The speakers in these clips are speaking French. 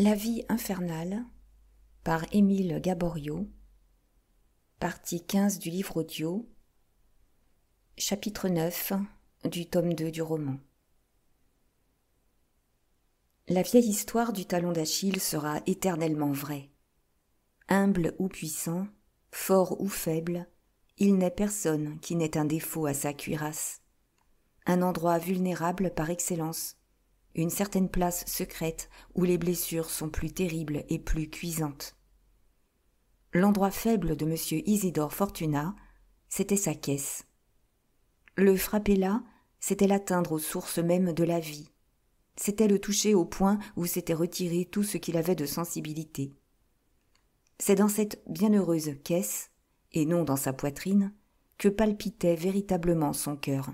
La vie infernale par Émile Gaboriau, partie 15 du livre audio, chapitre 9 du tome 2 du roman. La vieille histoire du talon d'Achille sera éternellement vraie. Humble ou puissant, fort ou faible, il n'est personne qui n'ait un défaut à sa cuirasse. Un endroit vulnérable par excellence, une certaine place secrète où les blessures sont plus terribles et plus cuisantes. L'endroit faible de M. Isidore Fortunat, c'était sa caisse. Le frapper là, c'était l'atteindre aux sources mêmes de la vie. C'était le toucher au point où s'était retiré tout ce qu'il avait de sensibilité. C'est dans cette bienheureuse caisse, et non dans sa poitrine, que palpitait véritablement son cœur.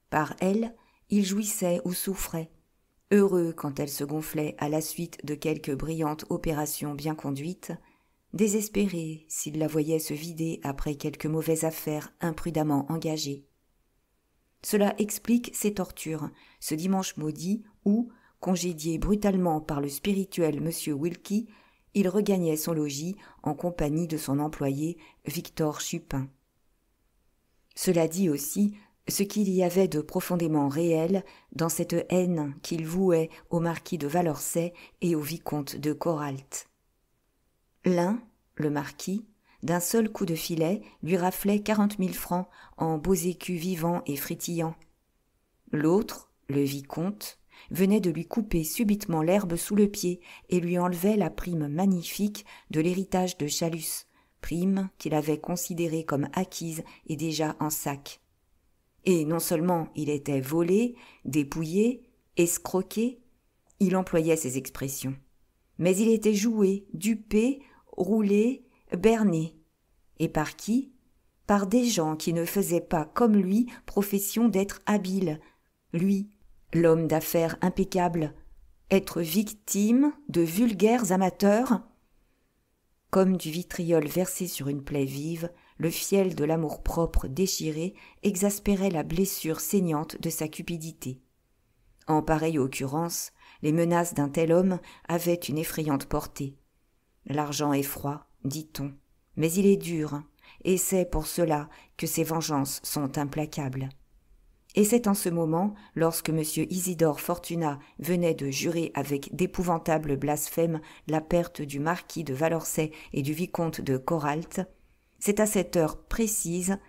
Par elle, il jouissait ou souffrait, heureux quand elle se gonflait à la suite de quelque brillante opération bien conduite, désespéré s'il la voyait se vider après quelque mauvaise affaire imprudemment engagée. Cela explique ses tortures, ce dimanche maudit où, congédié brutalement par le spirituel M. Wilkie, il regagnait son logis en compagnie de son employé Victor Chupin. Cela dit aussi ce qu'il y avait de profondément réel dans cette haine qu'il vouait au marquis de Valorcey et au vicomte de Coralt. L'un, le marquis, d'un seul coup de filet, lui raflait 40 000 francs en beaux écus vivants et frétillants. L'autre, le vicomte, venait de lui couper subitement l'herbe sous le pied et lui enlevait la prime magnifique de l'héritage de Chalus, prime qu'il avait considérée comme acquise et déjà en sac. Et non seulement il était volé, dépouillé, escroqué, il employait ces expressions, mais il était joué, dupé, roulé, berné. Et par qui? Par des gens qui ne faisaient pas, comme lui, profession d'être habiles. Lui, l'homme d'affaires impeccable, être victime de vulgaires amateurs? Comme du vitriol versé sur une plaie vive, le fiel de l'amour-propre déchiré exaspérait la blessure saignante de sa cupidité. En pareille occurrence, les menaces d'un tel homme avaient une effrayante portée. L'argent est froid, dit-on, mais il est dur, et c'est pour cela que ses vengeances sont implacables. Et c'est en ce moment, lorsque M. Isidore Fortunat venait de jurer avec d'épouvantables blasphèmes la perte du marquis de Valorcey et du vicomte de Coralt, c'est à cette heure précise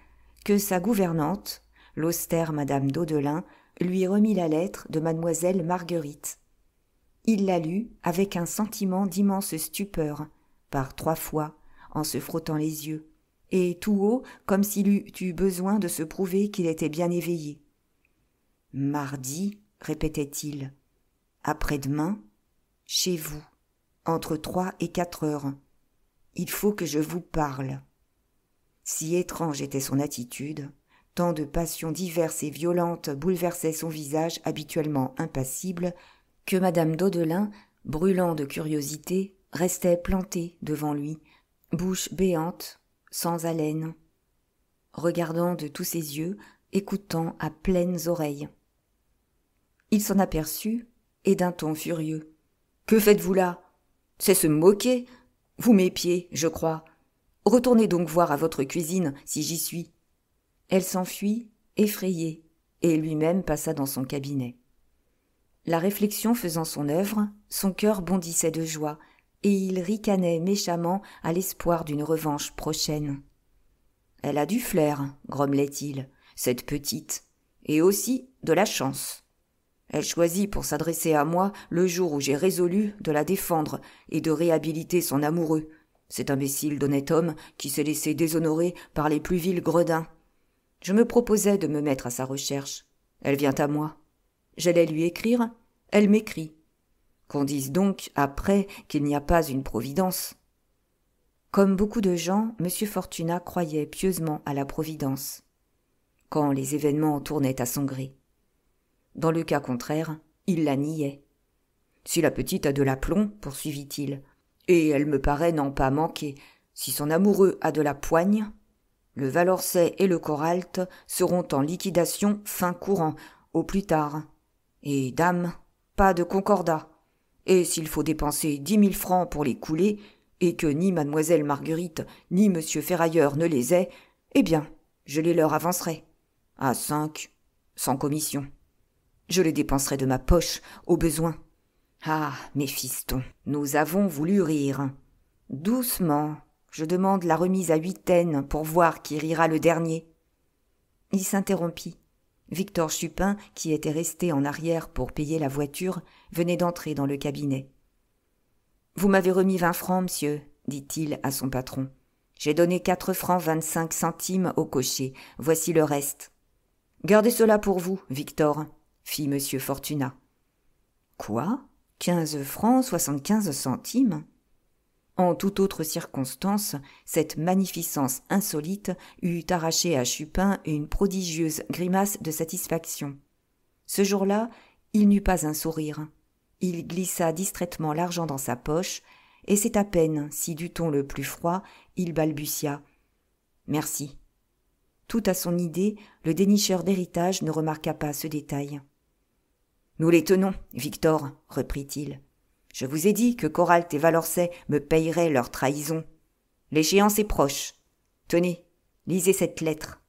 que sa gouvernante, l'austère madame Daudelin, lui remit la lettre de mademoiselle Marguerite. Il la lut avec un sentiment d'immense stupeur, par 3 fois, en se frottant les yeux, et tout haut, comme s'il eût eu besoin de se prouver qu'il était bien éveillé. « Mardi, répétait-il, après-demain, chez vous, entre 3 et 4 heures. Il faut que je vous parle. » Si étrange était son attitude, tant de passions diverses et violentes bouleversaient son visage habituellement impassible, que madame Daudelin, brûlant de curiosité, restait plantée devant lui, bouche béante, sans haleine, regardant de tous ses yeux, écoutant à pleines oreilles. Il s'en aperçut, et d'un ton furieux. « Que faites-vous là? C'est se moquer? Vous m'épiez, je crois. Retournez donc voir à votre cuisine, si j'y suis. » Elle s'enfuit, effrayée, et lui-même passa dans son cabinet. La réflexion faisant son œuvre, son cœur bondissait de joie, et il ricanait méchamment à l'espoir d'une revanche prochaine. « Elle a du flair, grommelait-il, cette petite, et aussi de la chance. Elle choisit pour s'adresser à moi le jour où j'ai résolu de la défendre et de réhabiliter son amoureux, cet imbécile d'honnête homme qui s'est laissé déshonorer par les plus vils gredins. Je me proposais de me mettre à sa recherche. Elle vient à moi. J'allais lui écrire, elle m'écrit. Qu'on dise donc après qu'il n'y a pas une providence. » Comme beaucoup de gens, M. Fortunat croyait pieusement à la providence, quand les événements tournaient à son gré. Dans le cas contraire, il la niait. « Si la petite a de l'aplomb, poursuivit-il, et elle me paraît n'en pas manquer, si son amoureux a de la poigne, le Valorcey et le Coralt seront en liquidation fin courant, au plus tard. Et dame, pas de concordat. Et s'il faut dépenser 10 000 francs pour les couler, et que ni mademoiselle Marguerite ni monsieur Ferrailleur ne les aient, eh bien, je les leur avancerai. À 5, sans commission. Je les dépenserai de ma poche, au besoin. Ah, mes fistons, nous avons voulu rire. Doucement, je demande la remise à 8 pour voir qui rira le dernier. » Il s'interrompit. Victor Chupin, qui était resté en arrière pour payer la voiture, venait d'entrer dans le cabinet. « Vous m'avez remis 20 francs, monsieur, » dit-il à son patron. « J'ai donné 4 francs 25 centimes au cocher. Voici le reste. »« Gardez cela pour vous, Victor, » fit monsieur Fortunat. « Quoi ? 15 francs 75 centimes ?» En toute autre circonstance, cette magnificence insolite eût arraché à Chupin une prodigieuse grimace de satisfaction. Ce jour-là, il n'eut pas un sourire. Il glissa distraitement l'argent dans sa poche, et c'est à peine si du ton le plus froid, il balbutia « Merci ». Tout à son idée, le dénicheur d'héritage ne remarqua pas ce détail. « Nous les tenons, Victor, » reprit-il. « Je vous ai dit que Coralt et Valorcet me payeraient leur trahison. L'échéance est proche. Tenez, lisez cette lettre. »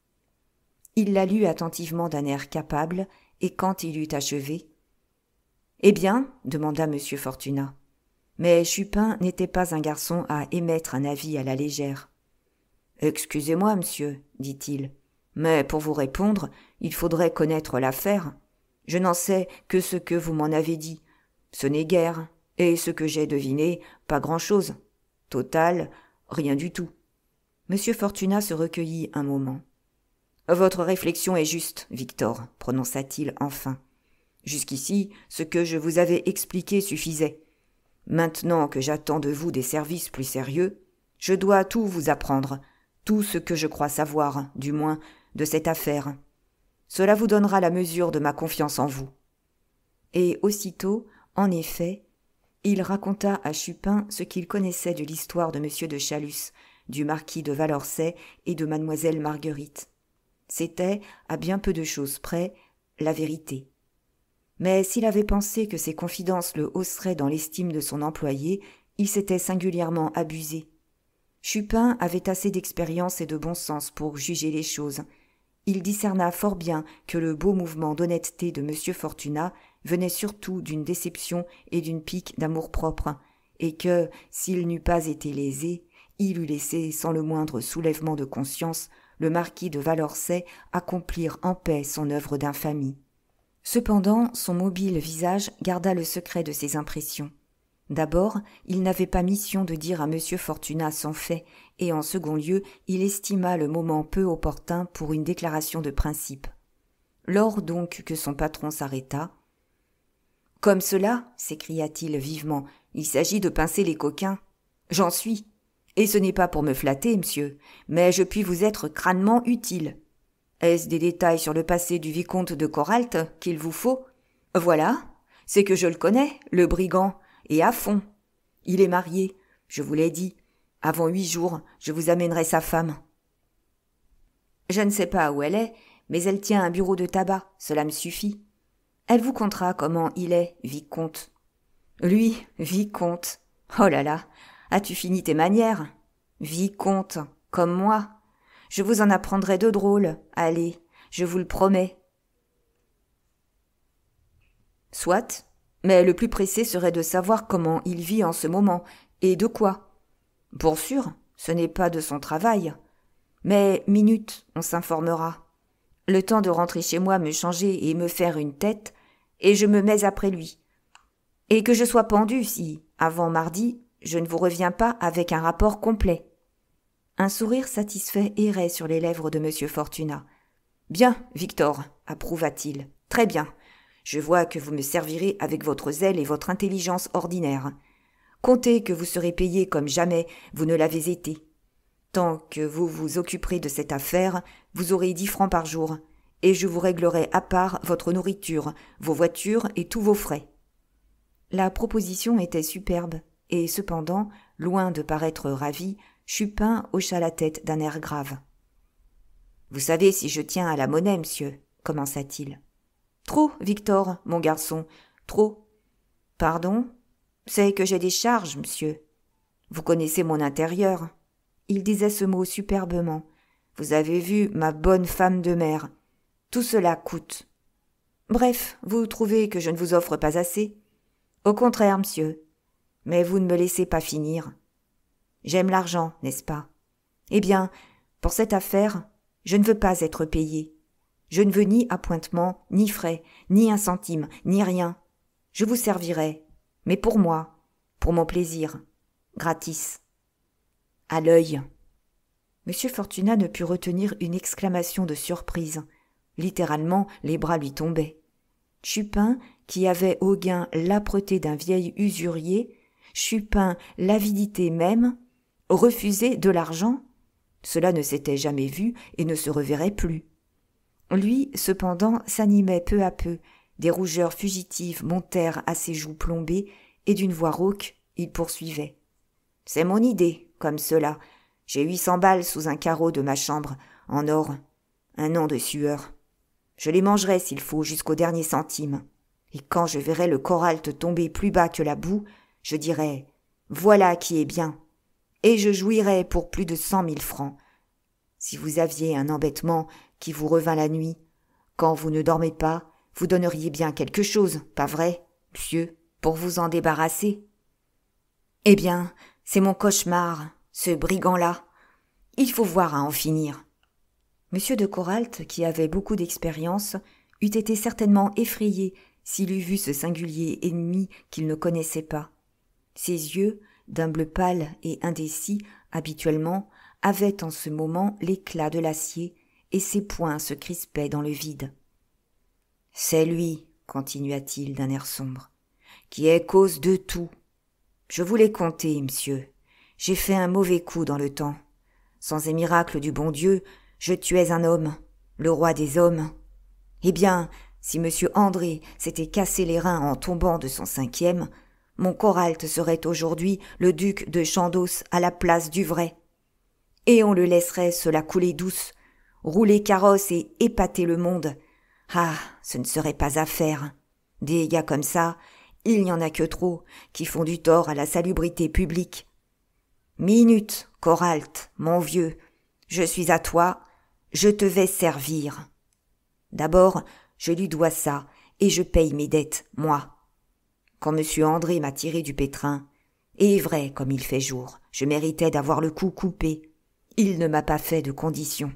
Il la lut attentivement d'un air capable, et quand il eut achevé, « Eh bien, demanda M. Fortunat. Mais Chupin n'était pas un garçon à émettre un avis à la légère. « Excusez-moi, monsieur, dit-il, mais pour vous répondre, il faudrait connaître l'affaire. Je n'en sais que ce que vous m'en avez dit. Ce n'est guère, et ce que j'ai deviné, pas grand-chose. Total, rien du tout. » M. Fortunat se recueillit un moment. « Votre réflexion est juste, Victor, prononça-t-il enfin. Jusqu'ici, ce que je vous avais expliqué suffisait. Maintenant que j'attends de vous des services plus sérieux, je dois tout vous apprendre, tout ce que je crois savoir, du moins, de cette affaire. Cela vous donnera la mesure de ma confiance en vous. » Et aussitôt, en effet, il raconta à Chupin ce qu'il connaissait de l'histoire de M. de Chalus, du marquis de Valorcet et de mademoiselle Marguerite. C'était, à bien peu de choses près, la vérité. Mais s'il avait pensé que ces confidences le hausseraient dans l'estime de son employé, il s'était singulièrement abusé. Chupin avait assez d'expérience et de bon sens pour juger les choses. Il discerna fort bien que le beau mouvement d'honnêteté de M. Fortunat venait surtout d'une déception et d'une pique d'amour-propre, et que, s'il n'eût pas été lésé, il eût laissé, sans le moindre soulèvement de conscience, le marquis de Valorcet accomplir en paix son œuvre d'infamie. Cependant, son mobile visage garda le secret de ses impressions. D'abord, il n'avait pas mission de dire à M. Fortunat son fait, et en second lieu, il estima le moment peu opportun pour une déclaration de principe. Lors donc que son patron s'arrêta, « Comme cela, s'écria-t-il vivement, il s'agit de pincer les coquins. J'en suis. Et ce n'est pas pour me flatter, monsieur, mais je puis vous être crânement utile. Est-ce des détails sur le passé du vicomte de Coralt qu'il vous faut? Voilà, c'est que je le connais, le brigand, et à fond. Il est marié, je vous l'ai dit. Avant 8 jours, je vous amènerai sa femme. Je ne sais pas où elle est, mais elle tient un bureau de tabac, cela me suffit. Elle vous contera comment il est, vicomte. Lui, vicomte. Oh là là, as-tu fini tes manières? Vicomte, comme moi. Je vous en apprendrai de drôles, allez, je vous le promets. Soit, mais le plus pressé serait de savoir comment il vit en ce moment, et de quoi. Pour sûr, ce n'est pas de son travail. Mais minute, on s'informera. Le temps de rentrer chez moi, me changer et me faire une tête, et je me mets après lui. Et que je sois pendu si, avant mardi, je ne vous reviens pas avec un rapport complet. Un sourire satisfait errait sur les lèvres de M. Fortunat. « Bien, Victor, approuva-t-il. Très bien. Je vois que vous me servirez avec votre zèle et votre intelligence ordinaire. Comptez que vous serez payé comme jamais vous ne l'avez été. Tant que vous vous occuperez de cette affaire, vous aurez 10 francs par jour, et je vous réglerai à part votre nourriture, vos voitures et tous vos frais. » La proposition était superbe, et cependant, loin de paraître ravi, Chupin hocha la tête d'un air grave. « Vous savez si je tiens à la monnaie, monsieur, commença-t-il. « Trop, Victor, mon garçon, trop. »« Pardon ? C'est que j'ai des charges, monsieur. Vous connaissez mon intérieur. » Il disait ce mot superbement. « Vous avez vu ma bonne femme de mère. Tout cela coûte. » Bref, vous trouvez que je ne vous offre pas assez ? Au contraire, monsieur. Mais vous ne me laissez pas finir. J'aime l'argent, n'est-ce pas ? Eh bien, pour cette affaire, je ne veux pas être payé. Je ne veux ni appointement, ni frais, ni un centime, ni rien. Je vous servirai, mais pour moi, pour mon plaisir, gratis. À l'œil. Monsieur Fortunat ne put retenir une exclamation de surprise. Littéralement, les bras lui tombaient. Chupin, qui avait au gain l'âpreté d'un vieil usurier, Chupin, l'avidité même, refuser de l'argent, cela ne s'était jamais vu et ne se reverrait plus. Lui, cependant, s'animait peu à peu, des rougeurs fugitives montèrent à ses joues plombées, et d'une voix rauque, il poursuivait. « C'est mon idée, comme cela. J'ai 800 balles sous un carreau de ma chambre, en or. Un an de sueur. Je les mangerai s'il faut jusqu'au dernier centime. Et quand je verrai le Coralt tomber plus bas que la boue, je dirai « Voilà qui est bien !» Et je jouirai pour plus de 100 000 francs. Si vous aviez un embêtement qui vous revint la nuit, quand vous ne dormez pas, vous donneriez bien quelque chose, pas vrai, monsieur, pour vous en débarrasser ? Eh bien, c'est mon cauchemar, ce brigand-là. Il faut voir à en finir. Monsieur de Coralt, qui avait beaucoup d'expérience, eût été certainement effrayé s'il eût vu ce singulier ennemi qu'il ne connaissait pas. Ses yeux, d'un bleu pâle et indécis habituellement, avaient en ce moment l'éclat de l'acier, et ses poings se crispaient dans le vide. « C'est lui, continua-t-il d'un air sombre, qui est cause de tout. Je vous l'ai compté, monsieur. J'ai fait un mauvais coup dans le temps. Sans un miracle du bon Dieu, je tuais un homme, le roi des hommes. Eh bien, si monsieur André s'était cassé les reins en tombant de son 5e, mon Coralt serait aujourd'hui le duc de Chandos à la place du vrai. Et on le laisserait se la couler douce, rouler carrosse et épater le monde. Ah, ce ne serait pas à faire. Des gars comme ça, il n'y en a que trop, qui font du tort à la salubrité publique. Minute, Coralt, mon vieux, je suis à toi, je te vais servir. D'abord, je lui dois ça, et je paye mes dettes, moi. Quand monsieur André m'a tiré du pétrin, et vrai comme il fait jour, je méritais d'avoir le cou coupé. Il ne m'a pas fait de conditions.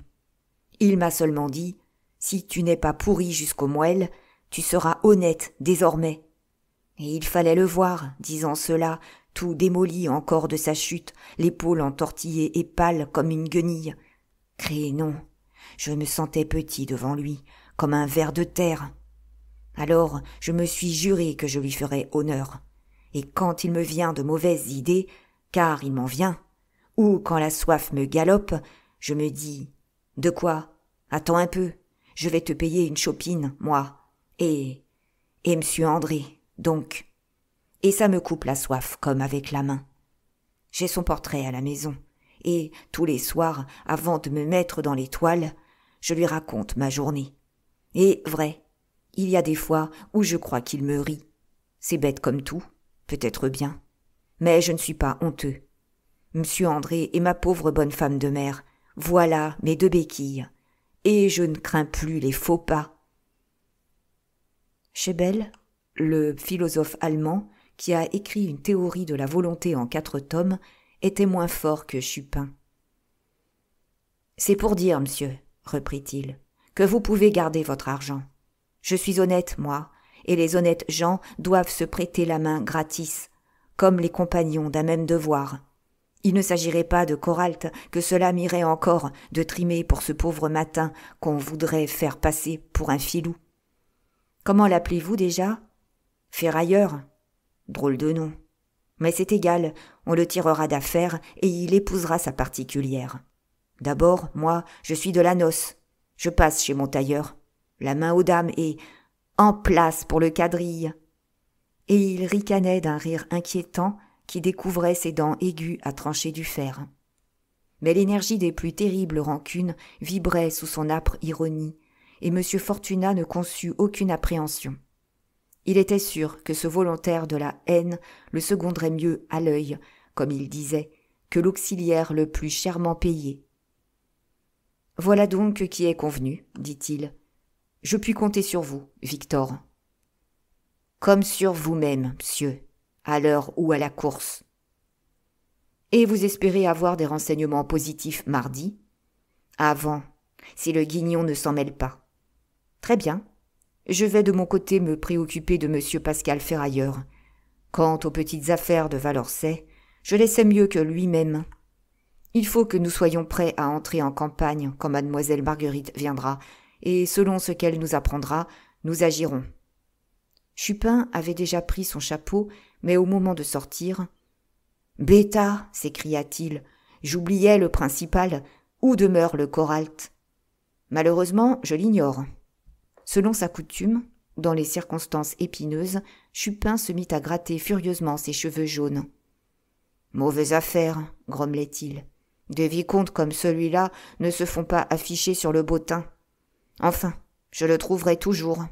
Il m'a seulement dit, si tu n'es pas pourri jusqu'aux moelles, tu seras honnête désormais. Et il fallait le voir, disant cela, tout démoli encore de sa chute, l'épaule entortillée et pâle comme une guenille. Crénom, je me sentais petit devant lui, comme un ver de terre. Alors je me suis juré que je lui ferais honneur. Et quand il me vient de mauvaises idées, car il m'en vient, ou quand la soif me galope, je me dis « De quoi ? Attends un peu, je vais te payer une chopine, moi. Et monsieur André, donc. Et ça me coupe la soif comme avec la main. J'ai son portrait à la maison, et tous les soirs, avant de me mettre dans les toiles, je lui raconte ma journée. Et vrai, il y a des fois où je crois qu'il me rit. C'est bête comme tout, peut-être bien. Mais je ne suis pas honteux. Monsieur André et ma pauvre bonne femme de mère, voilà mes 2 béquilles. Et je ne crains plus les faux pas. Schebel, le philosophe allemand, qui a écrit une théorie de la volonté en 4 tomes, était moins fort que Chupin. « C'est pour dire, monsieur, reprit-il, que vous pouvez garder votre argent. Je suis honnête, moi, et les honnêtes gens doivent se prêter la main gratis, comme les compagnons d'un même devoir. Il ne s'agirait pas de Coralt que cela m'irait encore de trimer pour ce pauvre matin qu'on voudrait faire passer pour un filou. Comment l'appelez-vous déjà ? Ferrailleur ? Drôle de nom. Mais c'est égal, on le tirera d'affaire et il épousera sa particulière. D'abord, moi, je suis de la noce. Je passe chez mon tailleur, la main aux dames et en place pour le quadrille. Et il ricanait d'un rire inquiétant qui découvrait ses dents aiguës à trancher du fer. Mais l'énergie des plus terribles rancunes vibrait sous son âpre ironie, et M. Fortunat ne conçut aucune appréhension. Il était sûr que ce volontaire de la haine le seconderait mieux à l'œil, comme il disait, que l'auxiliaire le plus chèrement payé. « Voilà donc qui est convenu, dit-il. Je puis compter sur vous, Victor. »« Comme sur vous-même, monsieur, à l'heure ou à la course. »« Et vous espérez avoir des renseignements positifs mardi ? » ?»« Avant, si le guignon ne s'en mêle pas. »« Très bien. Je vais de mon côté me préoccuper de monsieur Pascal Ferrailleur. Quant aux petites affaires de Valorcet, je les sais mieux que lui-même. Il faut que nous soyons prêts à entrer en campagne quand mademoiselle Marguerite viendra, et selon ce qu'elle nous apprendra, nous agirons. » Chupin avait déjà pris son chapeau, mais au moment de sortir, « Bêta !» s'écria-t-il, « j'oubliais le principal. Où demeure le Coralt ? Malheureusement, je l'ignore. » Selon sa coutume, dans les circonstances épineuses, Chupin se mit à gratter furieusement ses cheveux jaunes. « Mauvaise affaire, grommelait-il. Des vicomtes comme celui-là ne se font pas afficher sur le bottin. Enfin, je le trouverai toujours. »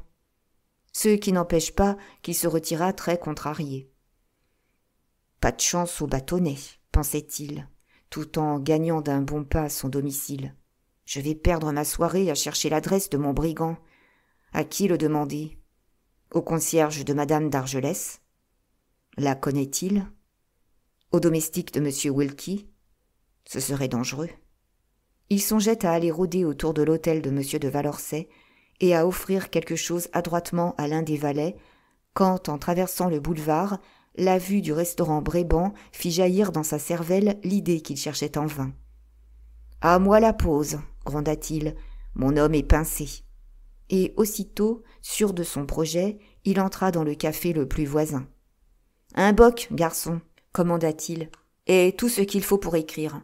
Ce qui n'empêche pas qu'il se retira très contrarié. « Pas de chance au bâtonnet, pensait-il, tout en gagnant d'un bon pas son domicile. Je vais perdre ma soirée à chercher l'adresse de mon brigand. À qui le demander ? Au concierge de madame d'Argelès ? La connaît-il ? Au domestique de monsieur Wilkie ? Ce serait dangereux. Il songeait à aller rôder autour de l'hôtel de monsieur de Valorcet et à offrir quelque chose adroitement à l'un des valets, quand, en traversant le boulevard, la vue du restaurant Bréban fit jaillir dans sa cervelle l'idée qu'il cherchait en vain. « À moi la pause, gronda-t-il, mon homme est pincé. » Et aussitôt, sûr de son projet, il entra dans le café le plus voisin. « Un boc, garçon, » commanda-t-il, « et tout ce qu'il faut pour écrire. »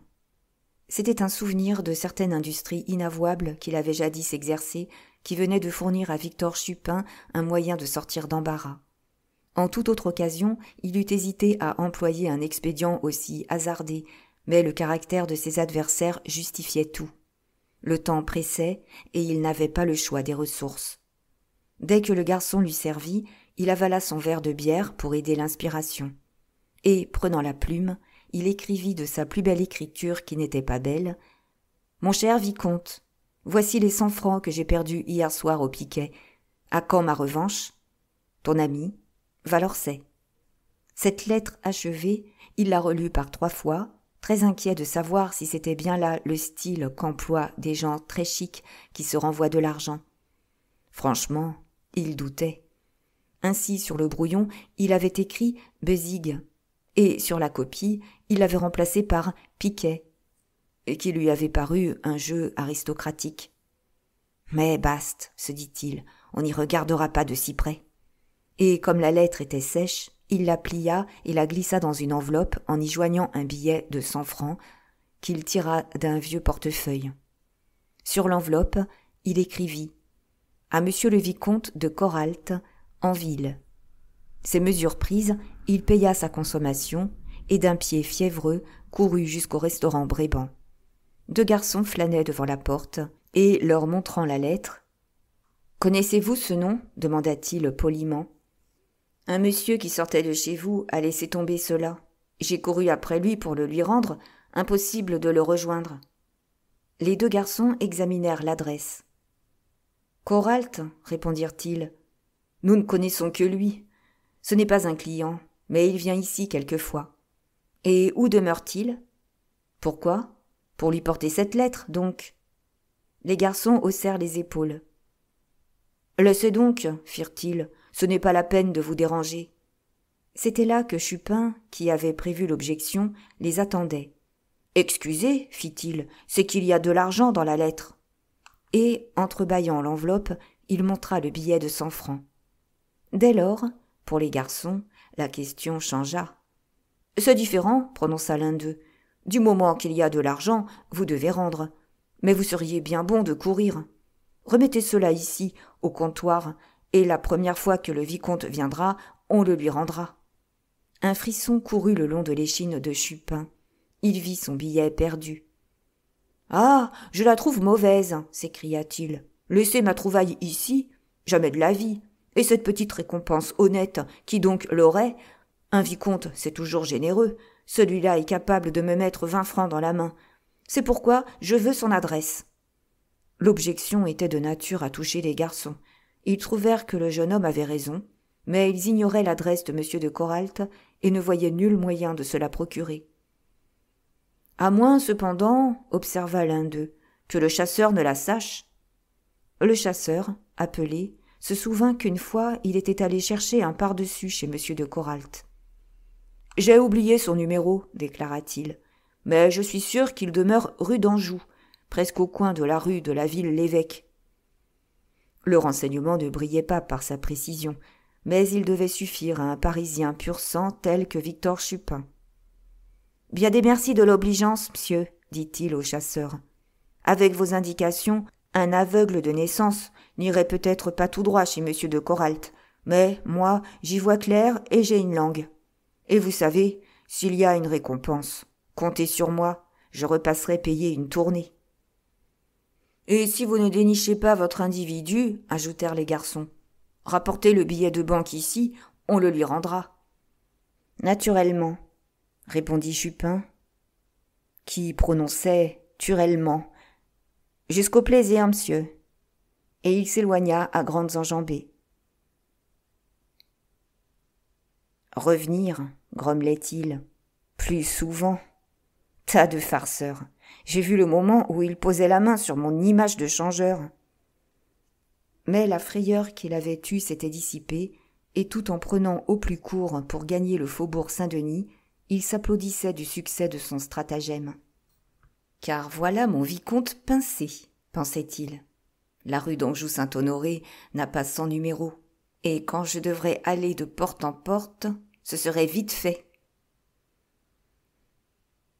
C'était un souvenir de certaine industrie inavouable qu'il avait jadis exercée, qui venait de fournir à Victor Chupin un moyen de sortir d'embarras. En toute autre occasion, il eût hésité à employer un expédient aussi hasardé, mais le caractère de ses adversaires justifiait tout. Le temps pressait, et il n'avait pas le choix des ressources. Dès que le garçon lui servit, il avala son verre de bière pour aider l'inspiration. Et, prenant la plume, il écrivit de sa plus belle écriture qui n'était pas belle « Mon cher vicomte, voici les 100 francs que j'ai perdus hier soir au piquet. À quand ma revanche ? Ton ami, Valorcet. » Cette lettre achevée, il la relut par 3 fois, très inquiet de savoir si c'était bien là le style qu'emploient des gens très chics qui se renvoient de l'argent. Franchement, il doutait. Ainsi, sur le brouillon, il avait écrit « Besig », et sur la copie, il l'avait remplacé par « Piquet », et qui lui avait paru un jeu aristocratique. « Mais baste, se dit-il, on n'y regardera pas de si près. » Et comme la lettre était sèche, il la plia et la glissa dans une enveloppe en y joignant un billet de 100 francs qu'il tira d'un vieux portefeuille. Sur l'enveloppe, il écrivit « À monsieur le vicomte de Coralt, en ville ». Ces mesures prises, il paya sa consommation et d'un pied fiévreux courut jusqu'au restaurant Bréban. 2 garçons flânaient devant la porte et, leur montrant la lettre, « Connaissez-vous ce nom ? » demanda-t-il poliment. « Un monsieur qui sortait de chez vous a laissé tomber cela. J'ai couru après lui pour le lui rendre, impossible de le rejoindre. » Les 2 garçons examinèrent l'adresse. « Coralt, » répondirent-ils. « Nous ne connaissons que lui. Ce n'est pas un client, mais il vient ici quelquefois. Et où demeure-t-il ? Pourquoi ? Pour lui porter cette lettre, donc. » Les garçons haussèrent les épaules. « Laissez donc, firent-ils, ce n'est pas la peine de vous déranger. » C'était là que Chupin, qui avait prévu l'objection, les attendait. « Excusez, fit-il, c'est qu'il y a de l'argent dans la lettre. » Et, entrebâillant l'enveloppe, il montra le billet de 100 francs. Dès lors, pour les garçons, la question changea. « C'est différent, prononça l'un d'eux. Du moment qu'il y a de l'argent, vous devez rendre. Mais vous seriez bien bon de courir. Remettez cela ici, au comptoir, et la première fois que le vicomte viendra, on le lui rendra. » Un frisson courut le long de l'échine de Chupin. Il vit son billet perdu. « Ah, je la trouve mauvaise, s'écria-t-il. Laissez ma trouvaille ici, jamais de la vie. Et cette petite récompense honnête, qui donc l'aurait? Un vicomte, c'est toujours généreux. Celui-là est capable de me mettre 20 francs dans la main. C'est pourquoi je veux son adresse. » L'objection était de nature à toucher les garçons. Ils trouvèrent que le jeune homme avait raison, mais ils ignoraient l'adresse de M. de Coralt et ne voyaient nul moyen de se la procurer. « À moins, cependant, observa l'un d'eux, que le chasseur ne la sache. » Le chasseur, appelé, se souvint qu'une fois il était allé chercher un pardessus chez M. de Coralt. « J'ai oublié son numéro, déclara-t-il, mais je suis sûr qu'il demeure rue d'Anjou, presque au coin de la rue de la Ville-l'Évêque. » Le renseignement ne brillait pas par sa précision, mais il devait suffire à un Parisien pur sang tel que Victor Chupin. « Bien des merci de l'obligeance, monsieur, » dit-il au chasseur. « Avec vos indications, un aveugle de naissance n'irait peut-être pas tout droit chez M. de Coralt, mais moi, j'y vois clair et j'ai une langue. Et vous savez, s'il y a une récompense, comptez sur moi, je repasserai payer une tournée. »« Et si vous ne dénichez pas votre individu, ajoutèrent les garçons, rapportez le billet de banque ici, on le lui rendra. »« Naturellement, » répondit Chupin, qui prononçait « turellement ». « Jusqu'au plaisir, monsieur. » Et il s'éloigna à grandes enjambées. « Revenir, grommelait-il, plus souvent. Tas de farceurs. J'ai vu le moment où il posait la main sur mon image de changeur. » Mais la frayeur qu'il avait eue s'était dissipée, et tout en prenant au plus court pour gagner le faubourg Saint-Denis, il s'applaudissait du succès de son stratagème. « Car voilà mon vicomte pincé, pensait-il. La rue d'Anjou-Saint-Honoré n'a pas 100 numéros, et quand je devrais aller de porte en porte, ce serait vite fait. »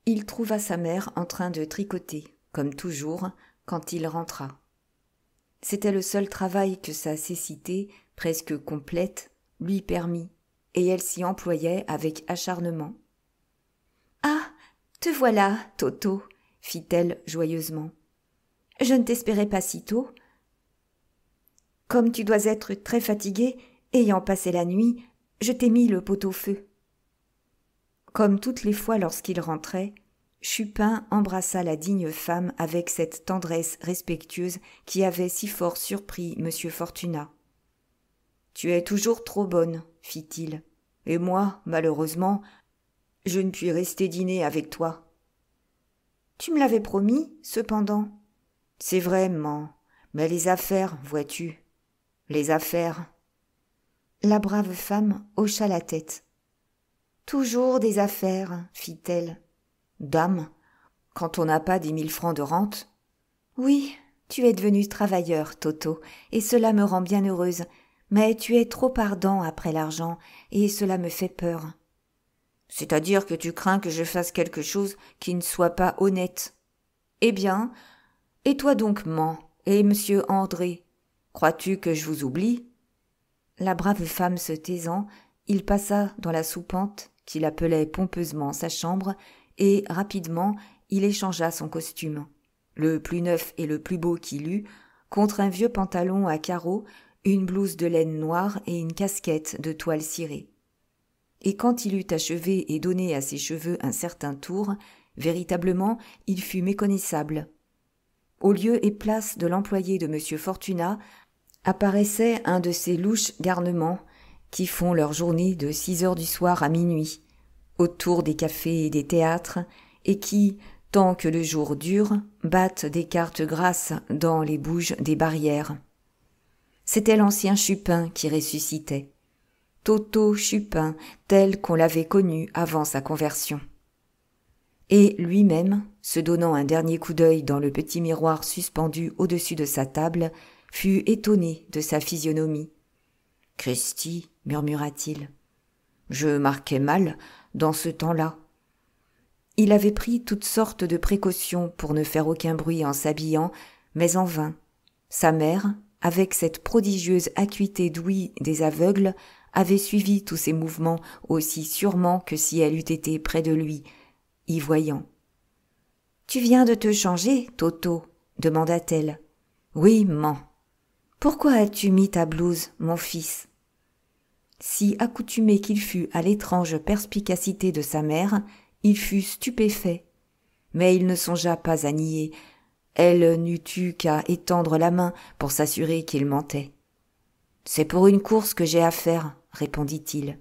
Il trouva sa mère en train de tricoter, comme toujours, quand il rentra. C'était le seul travail que sa cécité, presque complète, lui permit, et elle s'y employait avec acharnement. « Ah, te voilà, Toto !» fit-elle joyeusement. « Je ne t'espérais pas si tôt. Comme tu dois être très fatigué, ayant passé la nuit, je t'ai mis le pot-au-feu. » Comme toutes les fois lorsqu'il rentrait, Chupin embrassa la digne femme avec cette tendresse respectueuse qui avait si fort surpris M. Fortunat. « Tu es toujours trop bonne, » fit-il, « et moi, malheureusement, je ne puis rester dîner avec toi. » « Tu me l'avais promis, cependant. »« C'est vrai, maman, mais les affaires, vois-tu. Les affaires. » La brave femme hocha la tête. « Toujours des affaires, fit-elle. »« Dame, quand on n'a pas 10 000 francs de rente. »« Oui, tu es devenu travailleur, Toto, et cela me rend bien heureuse, mais tu es trop ardent après l'argent, et cela me fait peur. » « C'est-à-dire que tu crains que je fasse quelque chose qui ne soit pas honnête. »« Eh bien, et toi donc, man, et monsieur André, crois-tu que je vous oublie ?» La brave femme se taisant, il passa dans la soupente, qu'il appelait pompeusement sa chambre, et rapidement il échangea son costume, le plus neuf et le plus beau qu'il eût, contre un vieux pantalon à carreaux, une blouse de laine noire et une casquette de toile cirée. Et quand il eut achevé et donné à ses cheveux un certain tour, véritablement, il fut méconnaissable. Au lieu et place de l'employé de M. Fortunat, apparaissait un de ces louches garnements qui font leur journée de 6 heures du soir à minuit, autour des cafés et des théâtres, et qui, tant que le jour dure, battent des cartes grasses dans les bouges des barrières. C'était l'ancien Chupin qui ressuscitait. Toto Chupin, tel qu'on l'avait connu avant sa conversion. Et lui-même, se donnant un dernier coup d'œil dans le petit miroir suspendu au-dessus de sa table, fut étonné de sa physionomie. « Cristi, murmura-t-il, je marquais mal dans ce temps-là. » Il avait pris toutes sortes de précautions pour ne faire aucun bruit en s'habillant, mais en vain. Sa mère, avec cette prodigieuse acuité d'ouïe des aveugles, avait suivi tous ses mouvements aussi sûrement que si elle eût été près de lui, y voyant. « Tu viens de te changer, Toto ?» demanda-t-elle. « Oui, maman. » Pourquoi as-tu mis ta blouse, mon fils ?» Si accoutumé qu'il fût à l'étrange perspicacité de sa mère, il fut stupéfait. Mais il ne songea pas à nier. Elle n'eût eu qu'à étendre la main pour s'assurer qu'il mentait. « C'est pour une course que j'ai à faire, » répondit-il.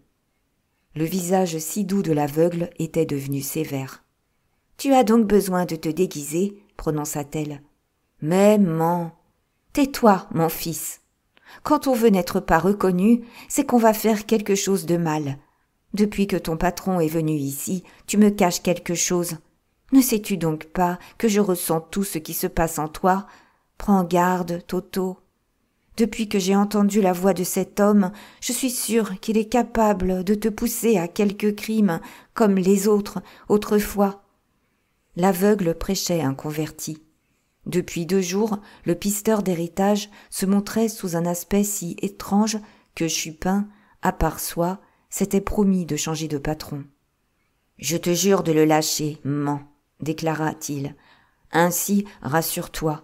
Le visage si doux de l'aveugle était devenu sévère. « Tu as donc besoin de te déguiser, » prononça-t-elle. « Mais, ment. Tais-toi, mon fils. Quand on veut n'être pas reconnu, c'est qu'on va faire quelque chose de mal. Depuis que ton patron est venu ici, tu me caches quelque chose. Ne sais-tu donc pas que je ressens tout ce qui se passe en toi? Prends garde, Toto. Depuis que j'ai entendu la voix de cet homme, je suis sûre qu'il est capable de te pousser à quelque crime, comme les autres, autrefois. » L'aveugle prêchait un converti. Depuis 2 jours, le pisteur d'héritage se montrait sous un aspect si étrange que Chupin, à part soi, s'était promis de changer de patron. « Je te jure de le lâcher, ment, » déclara-t-il. « Ainsi, rassure-toi. »«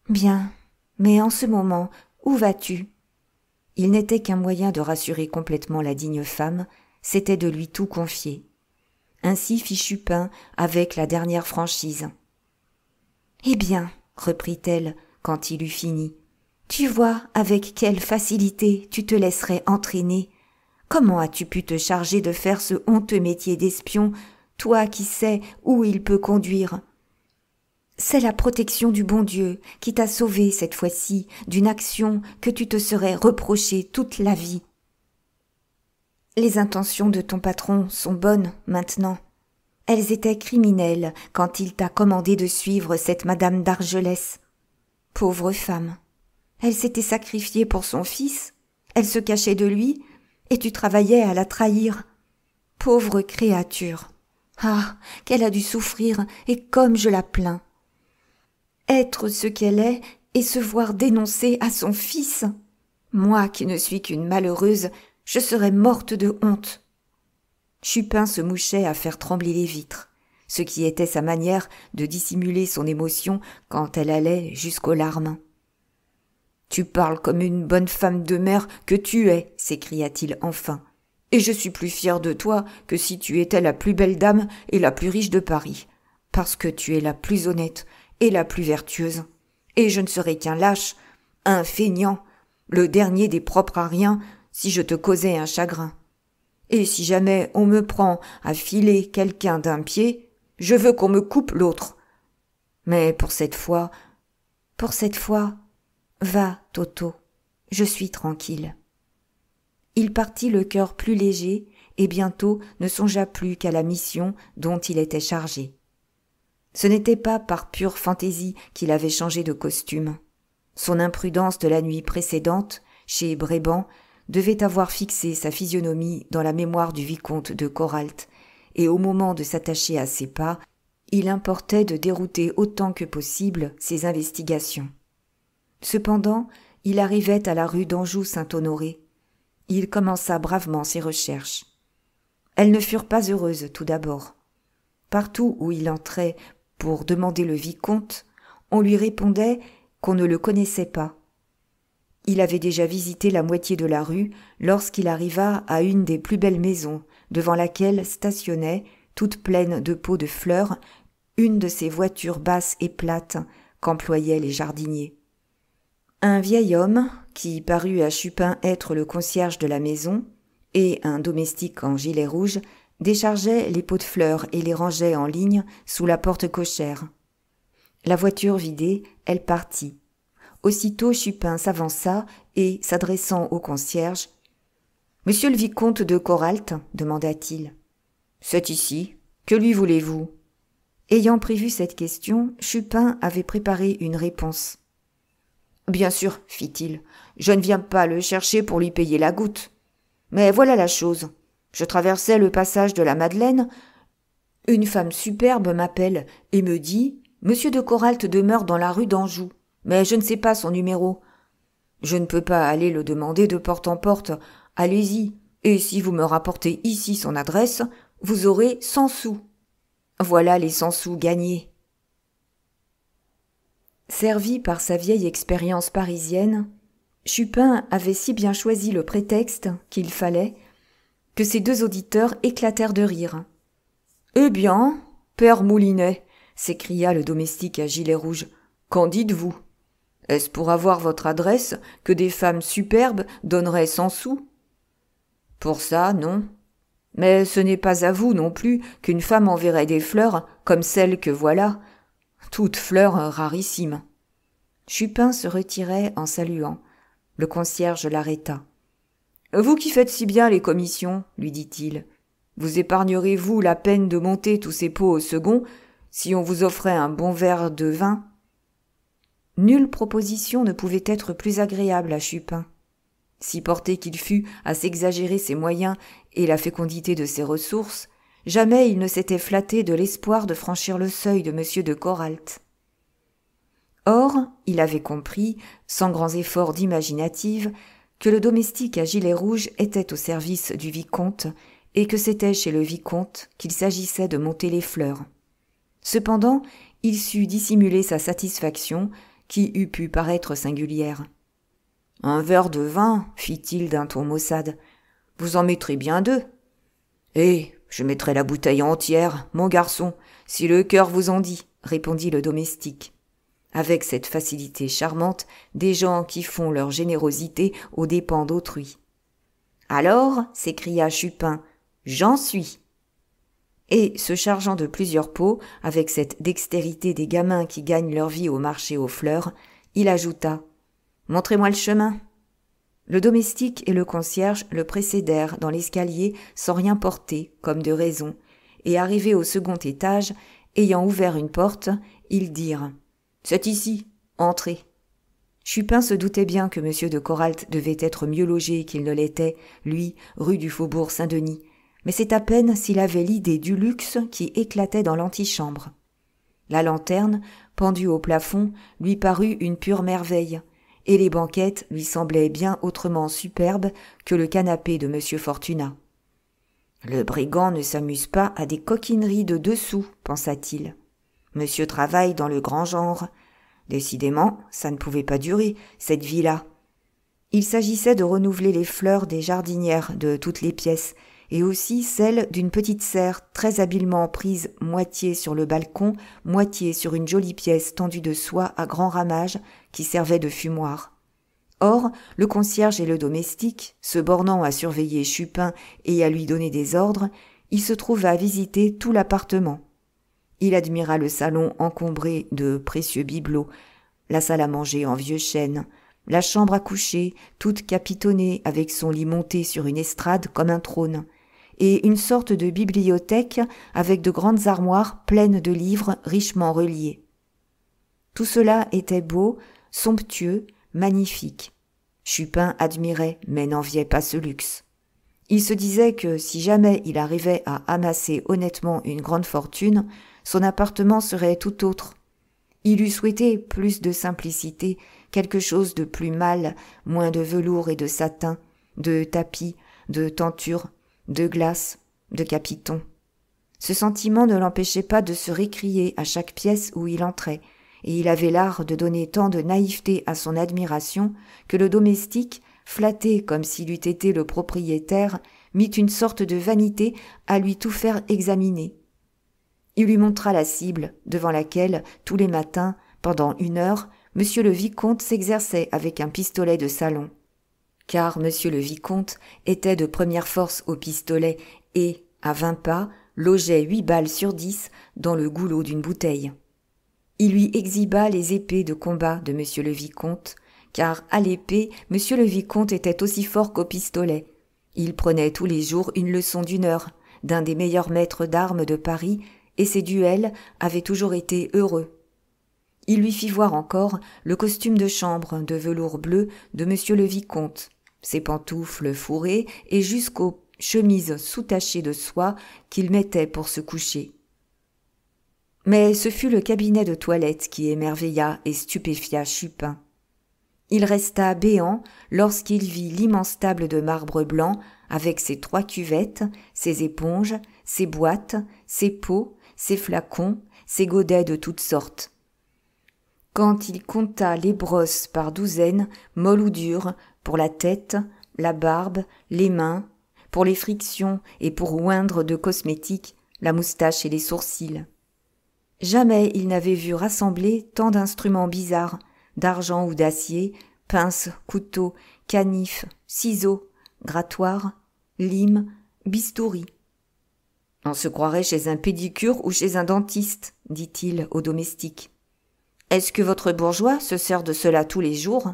Bien, mais en ce moment, où vas-tu » Il n'était qu'un moyen de rassurer complètement la digne femme, c'était de lui tout confier. Ainsi fit Chupin avec la dernière franchise. « Eh bien, reprit-elle quand il eut fini, tu vois avec quelle facilité tu te laisserais entraîner. Comment as-tu pu te charger de faire ce honteux métier d'espion, toi qui sais où il peut conduire ? C'est la protection du bon Dieu qui t'a sauvé cette fois-ci d'une action que tu te serais reprochée toute la vie. Les intentions de ton patron sont bonnes maintenant. Elles étaient criminelles quand il t'a commandé de suivre cette Madame d'Argelès. Pauvre femme, elle s'était sacrifiée pour son fils, elle se cachait de lui, et tu travaillais à la trahir. Pauvre créature. Ah, qu'elle a dû souffrir, et comme je la plains. Être ce qu'elle est et se voir dénoncer à son fils. Moi qui ne suis qu'une malheureuse, je serais morte de honte. Chupin se mouchait à faire trembler les vitres, ce qui était sa manière de dissimuler son émotion quand elle allait jusqu'aux larmes. « Tu parles comme une bonne femme de mère que tu es, » s'écria-t-il enfin, « et je suis plus fier de toi que si tu étais la plus belle dame et la plus riche de Paris, parce que tu es la plus honnête et la plus vertueuse, et je ne serais qu'un lâche, un feignant, le dernier des propres à rien si je te causais un chagrin. Et si jamais on me prend à filer quelqu'un d'un pied, je veux qu'on me coupe l'autre. Mais pour cette fois, va, Toto, je suis tranquille. » Il partit le cœur plus léger et bientôt ne songea plus qu'à la mission dont il était chargé. Ce n'était pas par pure fantaisie qu'il avait changé de costume. Son imprudence de la nuit précédente, chez Bréban, devait avoir fixé sa physionomie dans la mémoire du vicomte de Coralt, et au moment de s'attacher à ses pas, il importait de dérouter autant que possible ses investigations. Cependant, il arrivait à la rue d'Anjou-Saint-Honoré. Il commença bravement ses recherches. Elles ne furent pas heureuses tout d'abord. Partout où il entrait pour demander le vicomte, on lui répondait qu'on ne le connaissait pas. Il avait déjà visité la moitié de la rue lorsqu'il arriva à une des plus belles maisons, devant laquelle stationnait, toute pleine de pots de fleurs, une de ces voitures basses et plates qu'employaient les jardiniers. Un vieil homme, qui parut à Chupin être le concierge de la maison, et un domestique en gilet rouge, déchargeaient les pots de fleurs et les rangeaient en ligne sous la porte cochère. La voiture vidée, elle partit. Aussitôt Chupin s'avança et, s'adressant au concierge, « Monsieur le vicomte de Coralt ?» demanda-t-il. « C'est ici. Que lui voulez-vous » Ayant prévu cette question, Chupin avait préparé une réponse. « Bien sûr, fit-il, je ne viens pas le chercher pour lui payer la goutte. Mais voilà la chose. Je traversais le passage de la Madeleine. Une femme superbe m'appelle et me dit « Monsieur de Coralt demeure dans la rue d'Anjou. » Mais je ne sais pas son numéro. Je ne peux pas aller le demander de porte en porte. Allez-y, et si vous me rapportez ici son adresse, vous aurez 100 sous. Voilà les 100 sous gagnés. Servi par sa vieille expérience parisienne, Chupin avait si bien choisi le prétexte qu'il fallait que ses deux auditeurs éclatèrent de rire. « Eh bien, père Moulinet, s'écria le domestique à gilet rouge, qu'en dites-vous ? Est-ce pour avoir votre adresse que des femmes superbes donneraient 100 sous ? Pour ça, non. Mais ce n'est pas à vous non plus qu'une femme enverrait des fleurs comme celles que voilà. Toutes fleurs rarissimes. » Chupin se retirait en saluant. Le concierge l'arrêta. « Vous qui faites si bien les commissions, lui dit-il, vous épargnerez-vous la peine de monter tous ces pots au second si on vous offrait un bon verre de vin ?» Nulle proposition ne pouvait être plus agréable à Chupin. Si porté qu'il fût à s'exagérer ses moyens et la fécondité de ses ressources, jamais il ne s'était flatté de l'espoir de franchir le seuil de M. de Coralt. Or, il avait compris, sans grands efforts d'imaginative, que le domestique à gilet rouge était au service du vicomte et que c'était chez le vicomte qu'il s'agissait de monter les fleurs. Cependant, il sut dissimuler sa satisfaction, qui eût pu paraître singulière. « Un verre de vin, fit-il d'un ton maussade. « Vous en mettrez bien 2. »« Eh, je mettrai la bouteille entière, mon garçon, si le cœur vous en dit, » répondit le domestique, avec cette facilité charmante des gens qui font leur générosité aux dépens d'autrui. « Alors, s'écria Chupin, j'en suis !» Et, se chargeant de plusieurs pots, avec cette dextérité des gamins qui gagnent leur vie au marché aux fleurs, il ajouta « Montrez-moi le chemin !» Le domestique et le concierge le précédèrent dans l'escalier sans rien porter, comme de raison, et arrivés au second étage, ayant ouvert une porte, ils dirent « C'est ici, entrez !» Chupin se doutait bien que M. de Coralt devait être mieux logé qu'il ne l'était, lui, rue du Faubourg Saint-Denis, mais c'est à peine s'il avait l'idée du luxe qui éclatait dans l'antichambre. La lanterne, pendue au plafond, lui parut une pure merveille, et les banquettes lui semblaient bien autrement superbes que le canapé de M. Fortunat. « Le brigand ne s'amuse pas à des coquineries de 2 sous, pensa-t-il. Monsieur travaille dans le grand genre. Décidément, ça ne pouvait pas durer, cette vie-là. » Il s'agissait de renouveler les fleurs des jardinières de toutes les pièces, et aussi celle d'une petite serre très habilement prise moitié sur le balcon, moitié sur une jolie pièce tendue de soie à grand ramage qui servait de fumoir. Or, le concierge et le domestique, se bornant à surveiller Chupin et à lui donner des ordres, il se trouva à visiter tout l'appartement. Il admira le salon encombré de précieux bibelots, la salle à manger en vieux chêne, la chambre à coucher toute capitonnée avec son lit monté sur une estrade comme un trône, et une sorte de bibliothèque avec de grandes armoires pleines de livres richement reliés. Tout cela était beau, somptueux, magnifique. Chupin admirait, mais n'enviait pas ce luxe. Il se disait que si jamais il arrivait à amasser honnêtement une grande fortune, son appartement serait tout autre. Il eût souhaité plus de simplicité, quelque chose de plus mâle, moins de velours et de satin, de tapis, de tentures, de glace, de capitons. Ce sentiment ne l'empêchait pas de se récrier à chaque pièce où il entrait, et il avait l'art de donner tant de naïveté à son admiration que le domestique, flatté comme s'il eût été le propriétaire, mit une sorte de vanité à lui tout faire examiner. Il lui montra la cible devant laquelle, tous les matins, pendant 1 heure, monsieur le vicomte s'exerçait avec un pistolet de salon. Car monsieur le vicomte était de première force au pistolet et, à 20 pas, logeait 8 balles sur 10 dans le goulot d'une bouteille. Il lui exhiba les épées de combat de monsieur le vicomte, car à l'épée, monsieur le vicomte était aussi fort qu'au pistolet. Il prenait tous les jours une leçon d'1 heure d'un des meilleurs maîtres d'armes de Paris, et ses duels avaient toujours été heureux. Il lui fit voir encore le costume de chambre de velours bleu de monsieur le vicomte, ses pantoufles fourrées et jusqu'aux chemises soutachées de soie qu'il mettait pour se coucher. Mais ce fut le cabinet de toilette qui émerveilla et stupéfia Chupin. Il resta béant lorsqu'il vit l'immense table de marbre blanc avec ses 3 cuvettes, ses éponges, ses boîtes, ses pots, ses flacons, ses godets de toutes sortes. Quand il compta les brosses par douzaines, molles ou dures, pour la tête, la barbe, les mains, pour les frictions et pour oindre de cosmétiques la moustache et les sourcils. Jamais il n'avait vu rassembler tant d'instruments bizarres, d'argent ou d'acier, pinces, couteaux, canifs, ciseaux, grattoirs, limes, bistouris. « On se croirait chez un pédicure ou chez un dentiste, » dit-il au domestique. « Est-ce que votre bourgeois se sert de cela tous les jours ?»«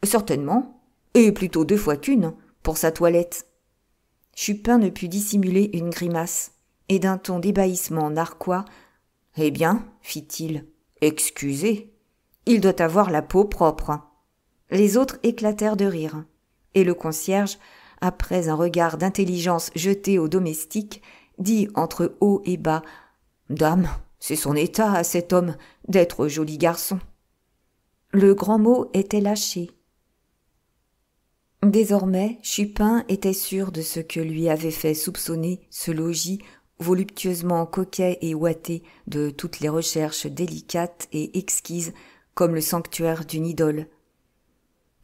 Certainement, et plutôt 2 fois qu'une, pour sa toilette. » Chupin ne put dissimuler une grimace, et d'un ton d'ébahissement narquois, « Eh bien, fit-il, excusez, il doit avoir la peau propre. » Les autres éclatèrent de rire, et le concierge, après un regard d'intelligence jeté au domestique, dit entre haut et bas « Dame, c'est son état à cet homme d'être joli garçon. » Le grand mot était lâché. Désormais, Chupin était sûr de ce que lui avait fait soupçonner ce logis voluptueusement coquet et ouaté de toutes les recherches délicates et exquises comme le sanctuaire d'une idole.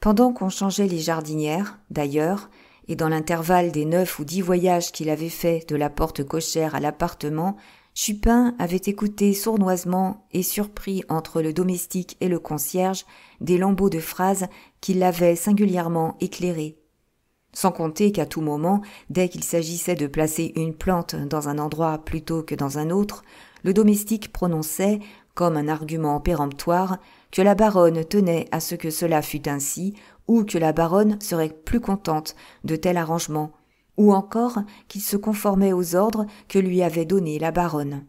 Pendant qu'on changeait les jardinières, d'ailleurs, et dans l'intervalle des 9 ou 10 voyages qu'il avait faits de la porte cochère à l'appartement, Chupin avait écouté sournoisement et surpris entre le domestique et le concierge des lambeaux de phrases qui l'avaient singulièrement éclairé. Sans compter qu'à tout moment, dès qu'il s'agissait de placer une plante dans un endroit plutôt que dans un autre, le domestique prononçait, comme un argument péremptoire, que la baronne tenait à ce que cela fût ainsi, ou que la baronne serait plus contente de tel arrangement, ou encore qu'il se conformait aux ordres que lui avait donnés la baronne.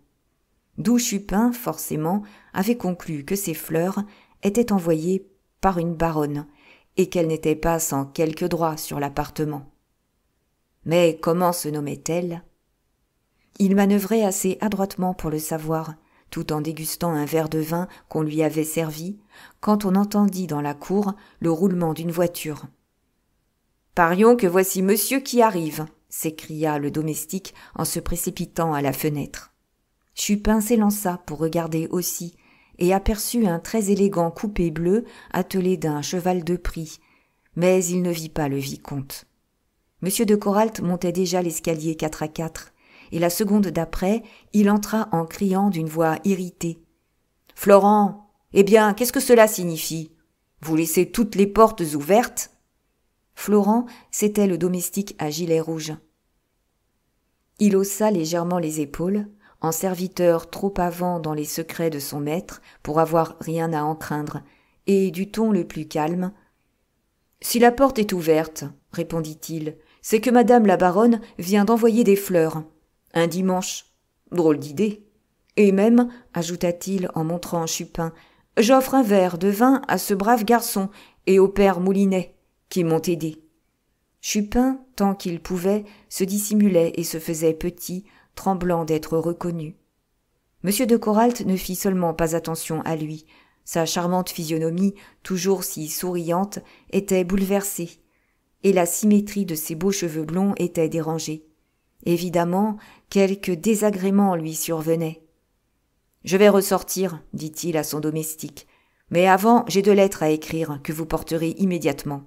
D'où Chupin, forcément, avait conclu que ces fleurs étaient envoyées par une baronne, et qu'elle n'était pas sans quelque droit sur l'appartement. Mais comment se nommait-elle ? Il manœuvrait assez adroitement pour le savoir, tout en dégustant un verre de vin qu'on lui avait servi, quand on entendit dans la cour le roulement d'une voiture. « Parions que voici monsieur qui arrive !» s'écria le domestique en se précipitant à la fenêtre. Chupin s'élança pour regarder aussi, et aperçut un très élégant coupé bleu attelé d'un cheval de prix, mais il ne vit pas le vicomte. Monsieur de Coralt montait déjà l'escalier 4 à 4, et la seconde d'après, il entra en criant d'une voix irritée. « Florent, eh bien, qu'est-ce que cela signifie ? Vous laissez toutes les portes ouvertes ?» Florent, c'était le domestique à gilet rouge. Il haussa légèrement les épaules, en serviteur trop avant dans les secrets de son maître pour avoir rien à en craindre, et du ton le plus calme. « Si la porte est ouverte, répondit-il, c'est que madame la baronne vient d'envoyer des fleurs. Un dimanche. Drôle d'idée. Et même, ajouta-t-il en montrant Chupin, j'offre un verre de vin à ce brave garçon et au père Moulinet, qui m'ont aidé. » Chupin, tant qu'il pouvait, se dissimulait et se faisait petit, tremblant d'être reconnu. Monsieur de Coralt ne fit seulement pas attention à lui. Sa charmante physionomie, toujours si souriante, était bouleversée, et la symétrie de ses beaux cheveux blonds était dérangée. Évidemment, quelque désagrément lui survenait. « Je vais ressortir, dit-il à son domestique, mais avant j'ai 2 lettres à écrire que vous porterez immédiatement. »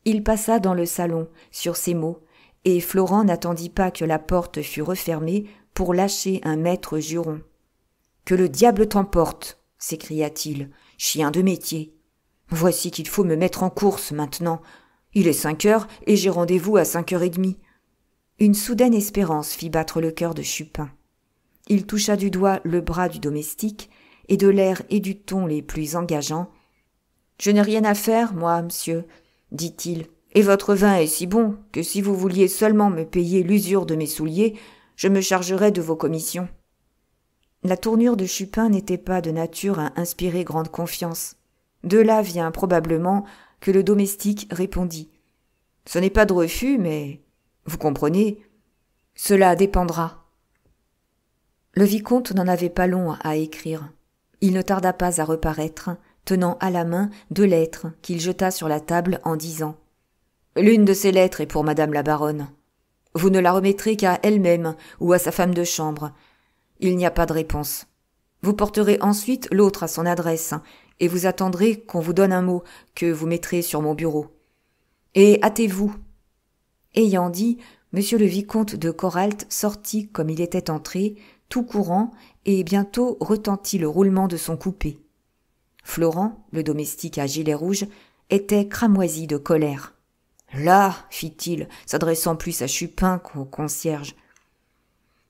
Il passa dans le salon, sur ces mots, et Florent n'attendit pas que la porte fût refermée pour lâcher un maître juron. « Que le diable t'emporte !» s'écria-t-il. « Chien de métier ! Voici qu'il faut me mettre en course maintenant. Il est 5 heures et j'ai rendez-vous à 5h30. » Une soudaine espérance fit battre le cœur de Chupin. Il toucha du doigt le bras du domestique et de l'air et du ton les plus engageants. « Je n'ai rien à faire, moi, monsieur, » dit-il, « et votre vin est si bon que si vous vouliez seulement me payer l'usure de mes souliers, je me chargerais de vos commissions. » La tournure de Chupin n'était pas de nature à inspirer grande confiance. De là vient probablement que le domestique répondit. « Ce n'est pas de refus, mais, vous comprenez, cela dépendra. » Le vicomte n'en avait pas long à écrire. Il ne tarda pas à reparaître, tenant à la main 2 lettres qu'il jeta sur la table en disant « L'une de ces lettres est pour madame la baronne. Vous ne la remettrez qu'à elle-même ou à sa femme de chambre. Il n'y a pas de réponse. Vous porterez ensuite l'autre à son adresse, et vous attendrez qu'on vous donne un mot que vous mettrez sur mon bureau. Et hâtez-vous. » Ayant dit, M. le vicomte de Coralt sortit comme il était entré, tout courant, et bientôt retentit le roulement de son coupé. Florent, le domestique à gilet rouge, était cramoisi de colère. « Là, fit-il, s'adressant plus à Chupin qu'au concierge.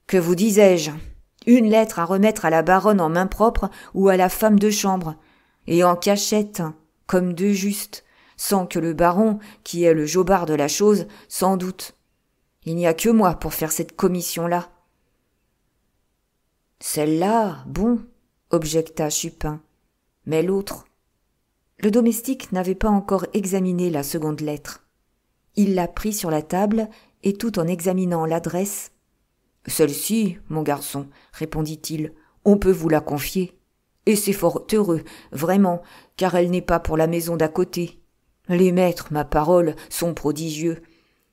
Que vous disais-je ? Une lettre à remettre à la baronne en main propre ou à la femme de chambre, et en cachette, comme de juste, sans que le baron, qui est le jobard de la chose, s'en doute. Il n'y a que moi pour faire cette commission-là. » « Celle-là, bon, » objecta Chupin. Mais l'autre. Le domestique n'avait pas encore examiné la seconde lettre. Il la prit sur la table et tout en examinant l'adresse. « Celle-ci, mon garçon, répondit-il, on peut vous la confier. Et c'est fort heureux, vraiment, car elle n'est pas pour la maison d'à côté. Les maîtres, ma parole, sont prodigieux.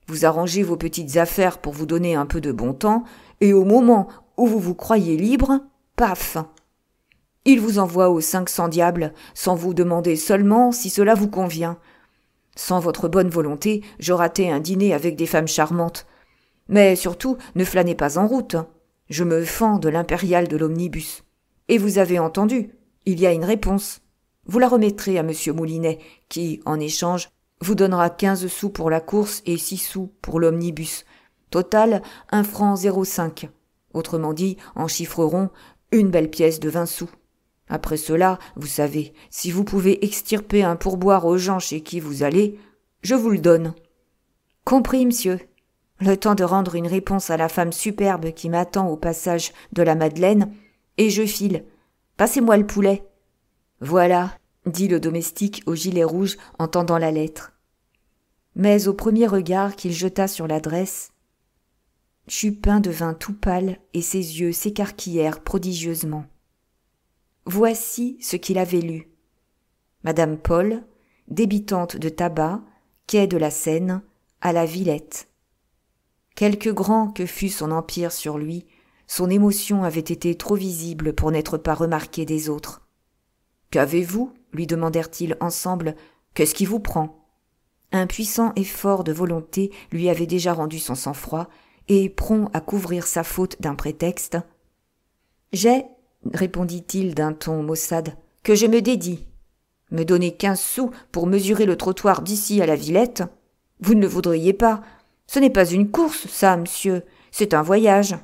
Vous arrangez vos petites affaires pour vous donner un peu de bon temps, et au moment où vous vous croyez libre, paf! Il vous envoie aux 500 diables, sans vous demander seulement si cela vous convient. Sans votre bonne volonté, je ratais un dîner avec des femmes charmantes. Mais surtout, ne flânez pas en route. Je me fends de l'impériale de l'omnibus. Et vous avez entendu, il y a une réponse. Vous la remettrez à M. Moulinet, qui, en échange, vous donnera 15 sous pour la course et 6 sous pour l'omnibus. Total, 1 franc 0,5. Autrement dit, en chiffres ronds, une belle pièce de 20 sous. Après cela, vous savez, si vous pouvez extirper un pourboire aux gens chez qui vous allez, je vous le donne. »« Compris, monsieur. Le temps de rendre une réponse à la femme superbe qui m'attend au passage de la Madeleine, et je file. Passez-moi le poulet. »« Voilà, » dit le domestique au gilet rouge en tendant la lettre. Mais au premier regard qu'il jeta sur l'adresse, Chupin devint tout pâle et ses yeux s'écarquillèrent prodigieusement. Voici ce qu'il avait lu. Madame Paul, débitante de tabac, quai de la Seine, à la Villette. Quelque grand que fût son empire sur lui, son émotion avait été trop visible pour n'être pas remarquée des autres. « Qu'avez-vous » lui demandèrent-ils ensemble. « Qu'est-ce qui vous prend ?» Un puissant effort de volonté lui avait déjà rendu son sang-froid, et prompt à couvrir sa faute d'un prétexte. « J'ai, répondit-il d'un ton maussade, que je me dédie. Me donner 15 sous pour mesurer le trottoir d'ici à la Villette ? Vous ne le voudriez pas. Ce n'est pas une course, ça, monsieur, c'est un voyage. »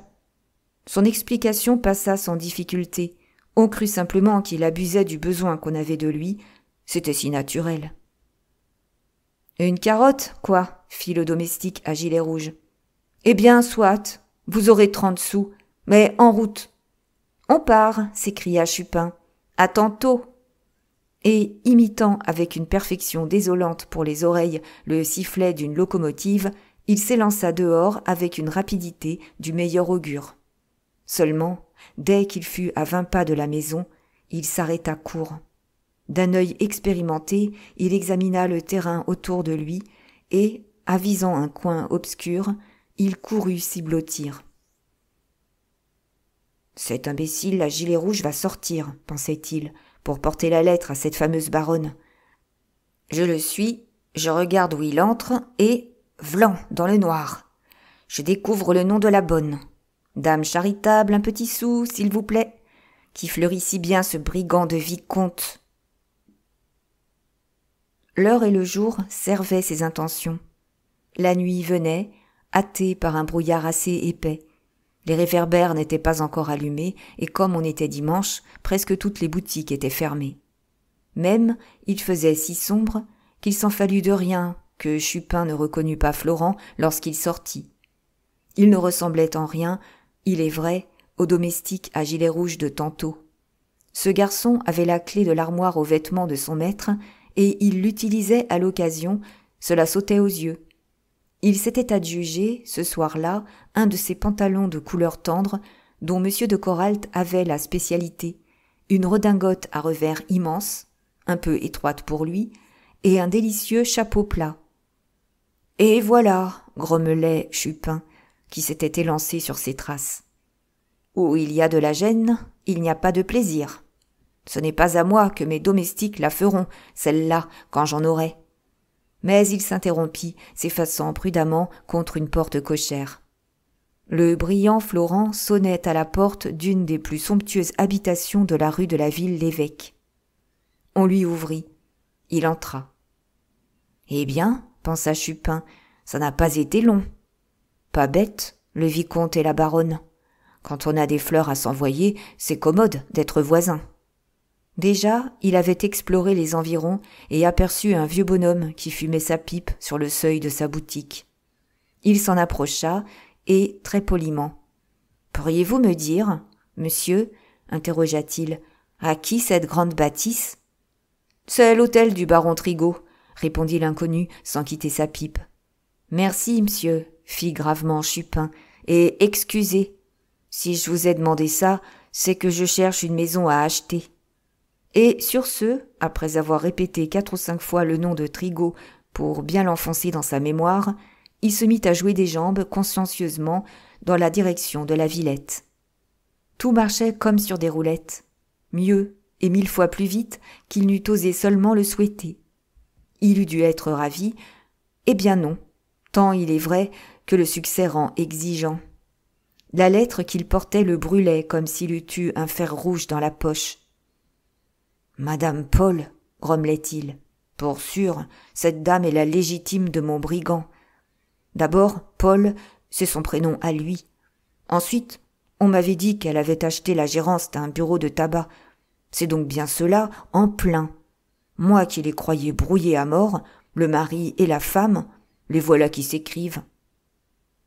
Son explication passa sans difficulté. On crut simplement qu'il abusait du besoin qu'on avait de lui. C'était si naturel. « Une carotte, quoi ?» fit le domestique à gilet rouge. « Eh bien, soit, vous aurez 30 sous, mais en route. »« On part !» s'écria Chupin. « À tantôt !» Et, imitant avec une perfection désolante pour les oreilles le sifflet d'une locomotive, il s'élança dehors avec une rapidité du meilleur augure. Seulement, dès qu'il fut à 20 pas de la maison, il s'arrêta court. D'un œil expérimenté, il examina le terrain autour de lui et, avisant un coin obscur, il courut s'y blottir. « Cet imbécile à gilet rouge va sortir, pensait-il, pour porter la lettre à cette fameuse baronne. Je le suis, je regarde où il entre et, vlan, dans le noir. Je découvre le nom de la bonne. Dame charitable, un petit sou, s'il vous plaît, qui fleurit si bien ce brigand de vicomte. » L'heure et le jour servaient ses intentions. La nuit venait, hâtée par un brouillard assez épais. Les réverbères n'étaient pas encore allumés, et comme on était dimanche, presque toutes les boutiques étaient fermées. Même, il faisait si sombre qu'il s'en fallut de rien que Chupin ne reconnut pas Florent lorsqu'il sortit. Il ne ressemblait en rien, il est vrai, au domestique à gilet rouge de tantôt. Ce garçon avait la clé de l'armoire aux vêtements de son maître, et il l'utilisait à l'occasion, cela sautait aux yeux. Il s'était adjugé, ce soir-là, un de ces pantalons de couleur tendre dont M. de Coralt avait la spécialité, une redingote à revers immense, un peu étroite pour lui, et un délicieux chapeau plat. « Et voilà !» grommelait Chupin, qui s'était élancé sur ses traces. Où il y a de la gêne, il n'y a pas de plaisir. Ce n'est pas à moi que mes domestiques la feront, celle-là, quand j'en aurai. » Mais il s'interrompit, s'effaçant prudemment contre une porte cochère. Le brillant Florent sonnait à la porte d'une des plus somptueuses habitations de la rue de la Ville-l'Évêque. On lui ouvrit. Il entra. « Eh bien, » pensa Chupin, « ça n'a pas été long. Pas bête, le vicomte et la baronne. Quand on a des fleurs à s'envoyer, c'est commode d'être voisin. » Déjà, il avait exploré les environs et aperçut un vieux bonhomme qui fumait sa pipe sur le seuil de sa boutique. Il s'en approcha et, très poliment, « Pourriez-vous me dire, monsieur, interrogea-t-il, à qui cette grande bâtisse ?»« C'est l'hôtel du baron Trigault, » répondit l'inconnu sans quitter sa pipe. « Merci, monsieur, » fit gravement Chupin, « et excusez. Si je vous ai demandé ça, c'est que je cherche une maison à acheter. » Et sur ce, après avoir répété 4 ou 5 fois le nom de Trigault pour bien l'enfoncer dans sa mémoire, il se mit à jouer des jambes consciencieusement dans la direction de la Villette. Tout marchait comme sur des roulettes, mieux et 1000 fois plus vite qu'il n'eût osé seulement le souhaiter. Il eût dû être ravi, eh bien non, tant il est vrai que le succès rend exigeant. La lettre qu'il portait le brûlait comme s'il eût eu un fer rouge dans la poche. « Madame Paul, » grommelait-il, « pour sûr, cette dame est la légitime de mon brigand. D'abord, Paul, c'est son prénom à lui. Ensuite, on m'avait dit qu'elle avait acheté la gérance d'un bureau de tabac. C'est donc bien cela, en plein. Moi qui les croyais brouillés à mort, le mari et la femme, les voilà qui s'écrivent. »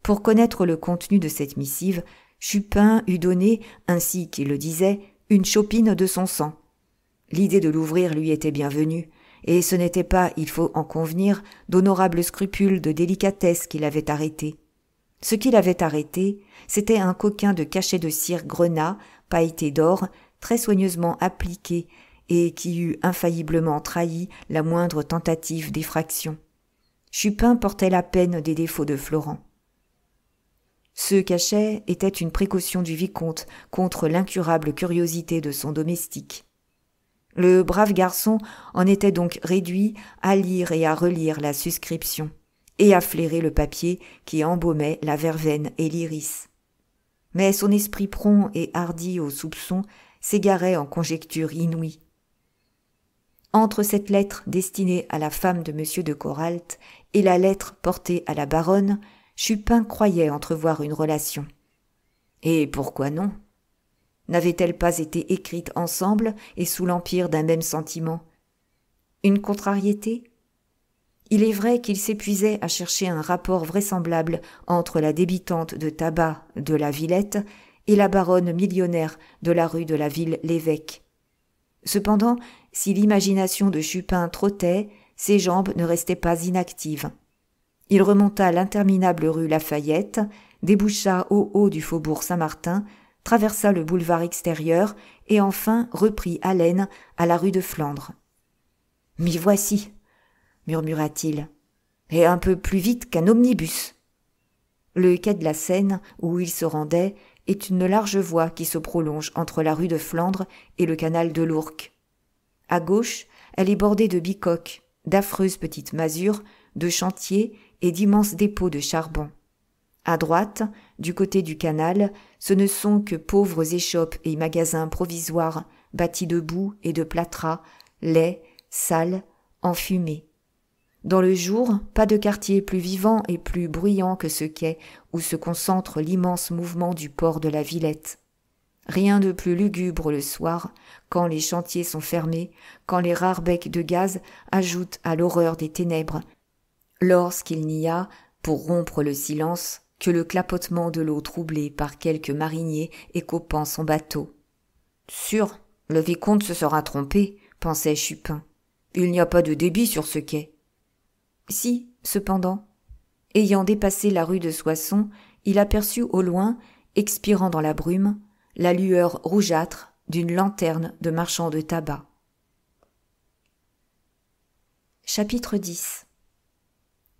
Pour connaître le contenu de cette missive, Chupin eût donné, ainsi qu'il le disait, une chopine de son sang. L'idée de l'ouvrir lui était bienvenue, et ce n'était pas, il faut en convenir, d'honorables scrupules de délicatesse qui l'avaient arrêté. Ce qui l'avait arrêté, c'était un coquin de cachet de cire grenat, pailleté d'or, très soigneusement appliqué, et qui eût infailliblement trahi la moindre tentative d'effraction. Chupin portait la peine des défauts de Florent. Ce cachet était une précaution du vicomte contre l'incurable curiosité de son domestique. Le brave garçon en était donc réduit à lire et à relire la suscription, et à flairer le papier qui embaumait la verveine et l'iris. Mais son esprit prompt et hardi aux soupçons s'égarait en conjectures inouïes. Entre cette lettre destinée à la femme de M. de Coralt et la lettre portée à la baronne, Chupin croyait entrevoir une relation. Et pourquoi non ? N'avaient-elles pas été écrites ensemble et sous l'empire d'un même sentiment ? Une contrariété ? Il est vrai qu'il s'épuisait à chercher un rapport vraisemblable entre la débitante de tabac de la Villette et la baronne millionnaire de la rue de la Ville-l'Évêque. Cependant, si l'imagination de Chupin trottait, ses jambes ne restaient pas inactives. Il remonta l'interminable rue Lafayette, déboucha au haut du faubourg Saint-Martin, traversa le boulevard extérieur et enfin reprit haleine à la rue de Flandre. « M'y voici !» murmura-t-il, « et un peu plus vite qu'un omnibus. » Le quai de la Seine, où il se rendait, est une large voie qui se prolonge entre la rue de Flandre et le canal de l'Ourcq. À gauche, elle est bordée de bicoques, d'affreuses petites masures, de chantiers et d'immenses dépôts de charbon. À droite, du côté du canal, ce ne sont que pauvres échoppes et magasins provisoires, bâtis de boue et de plâtras, laids, sales, enfumés. Dans le jour, pas de quartier plus vivant et plus bruyant que ce quai où se concentre l'immense mouvement du port de la Villette. Rien de plus lugubre le soir, quand les chantiers sont fermés, quand les rares becs de gaz ajoutent à l'horreur des ténèbres, lorsqu'il n'y a, pour rompre le silence, que le clapotement de l'eau troublée par quelques mariniers écopant son bateau. « Sûr, le vicomte se sera trompé, » pensait Chupin. « Il n'y a pas de débit sur ce quai. » Si, cependant, ayant dépassé la rue de Soissons, il aperçut au loin, expirant dans la brume, la lueur rougeâtre d'une lanterne de marchand de tabac. Chapitre 10.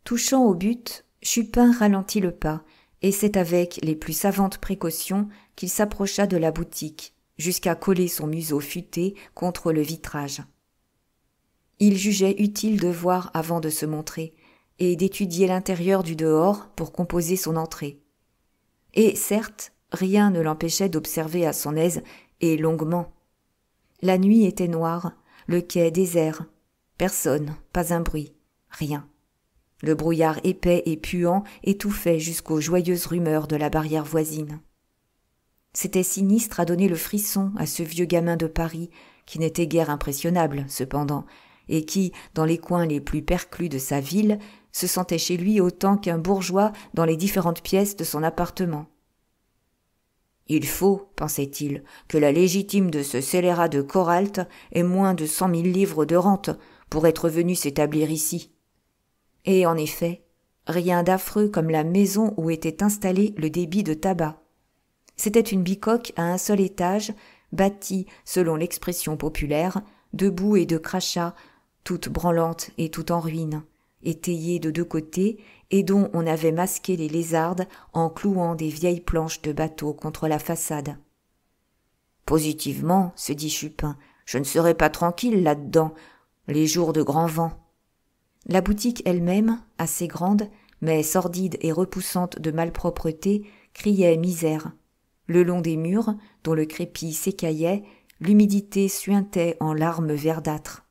Touchant au but, Chupin ralentit le pas, et c'est avec les plus savantes précautions qu'il s'approcha de la boutique, jusqu'à coller son museau futé contre le vitrage. Il jugeait utile de voir avant de se montrer, et d'étudier l'intérieur du dehors pour composer son entrée. Et certes, rien ne l'empêchait d'observer à son aise et longuement. La nuit était noire, le quai désert. Personne, pas un bruit, rien. Le brouillard épais et puant étouffait jusqu'aux joyeuses rumeurs de la barrière voisine. C'était sinistre à donner le frisson à ce vieux gamin de Paris, qui n'était guère impressionnable, cependant, et qui, dans les coins les plus perclus de sa ville, se sentait chez lui autant qu'un bourgeois dans les différentes pièces de son appartement. « Il faut, pensait-il, que la légitime de ce scélérat de Coralt ait moins de 100 000 livres de rente pour être venu s'établir ici. » Et en effet, rien d'affreux comme la maison où était installé le débit de tabac. C'était une bicoque à un seul étage, bâtie, selon l'expression populaire, de boue et de crachats, toute branlante et toute en ruine, étayée de deux côtés et dont on avait masqué les lézardes en clouant des vieilles planches de bateau contre la façade. « Positivement, se dit Chupin, je ne serai pas tranquille là-dedans, les jours de grand vent. » La boutique elle-même, assez grande, mais sordide et repoussante de malpropreté, criait misère. Le long des murs, dont le crépi s'écaillait, l'humidité suintait en larmes verdâtres.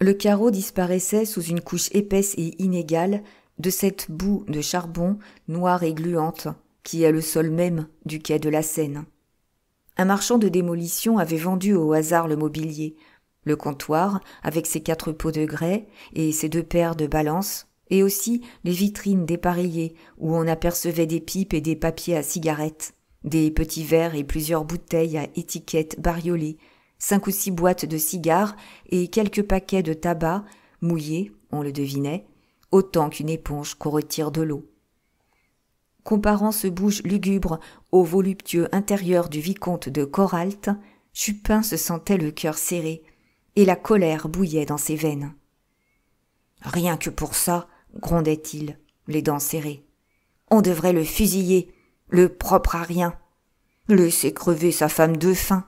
Le carreau disparaissait sous une couche épaisse et inégale de cette boue de charbon noire et gluante qui est le sol même du quai de la Seine. Un marchand de démolition avait vendu au hasard le mobilier, le comptoir avec ses 4 pots de grès et ses 2 paires de balances, et aussi les vitrines dépareillées où on apercevait des pipes et des papiers à cigarettes, des petits verres et plusieurs bouteilles à étiquettes bariolées, 5 ou 6 boîtes de cigares et quelques paquets de tabac, mouillés, on le devinait, autant qu'une éponge qu'on retire de l'eau. Comparant ce bouge lugubre au voluptueux intérieur du vicomte de Coralt, Chupin se sentait le cœur serré, et la colère bouillait dans ses veines. « Rien que pour ça, grondait-il, les dents serrées. On devrait le fusiller, le propre à rien. Laisser crever sa femme de faim. »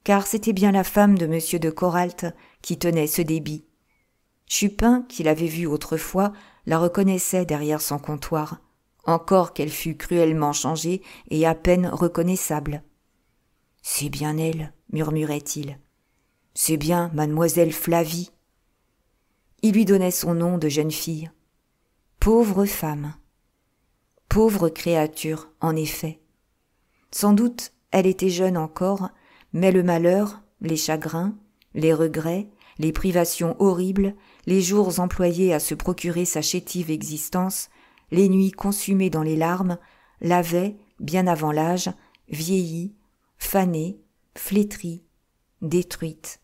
Car c'était bien la femme de M. de Coralt qui tenait ce débit. Chupin, qui l'avait vue autrefois, la reconnaissait derrière son comptoir, encore qu'elle fût cruellement changée et à peine reconnaissable. « C'est bien elle, murmurait-il. C'est bien mademoiselle Flavie. » Il lui donnait son nom de jeune fille. Pauvre femme. Pauvre créature, en effet. Sans doute, elle était jeune encore, mais le malheur, les chagrins, les regrets, les privations horribles, les jours employés à se procurer sa chétive existence, les nuits consumées dans les larmes, l'avaient, bien avant l'âge, vieillie, fanée, flétrie, détruite.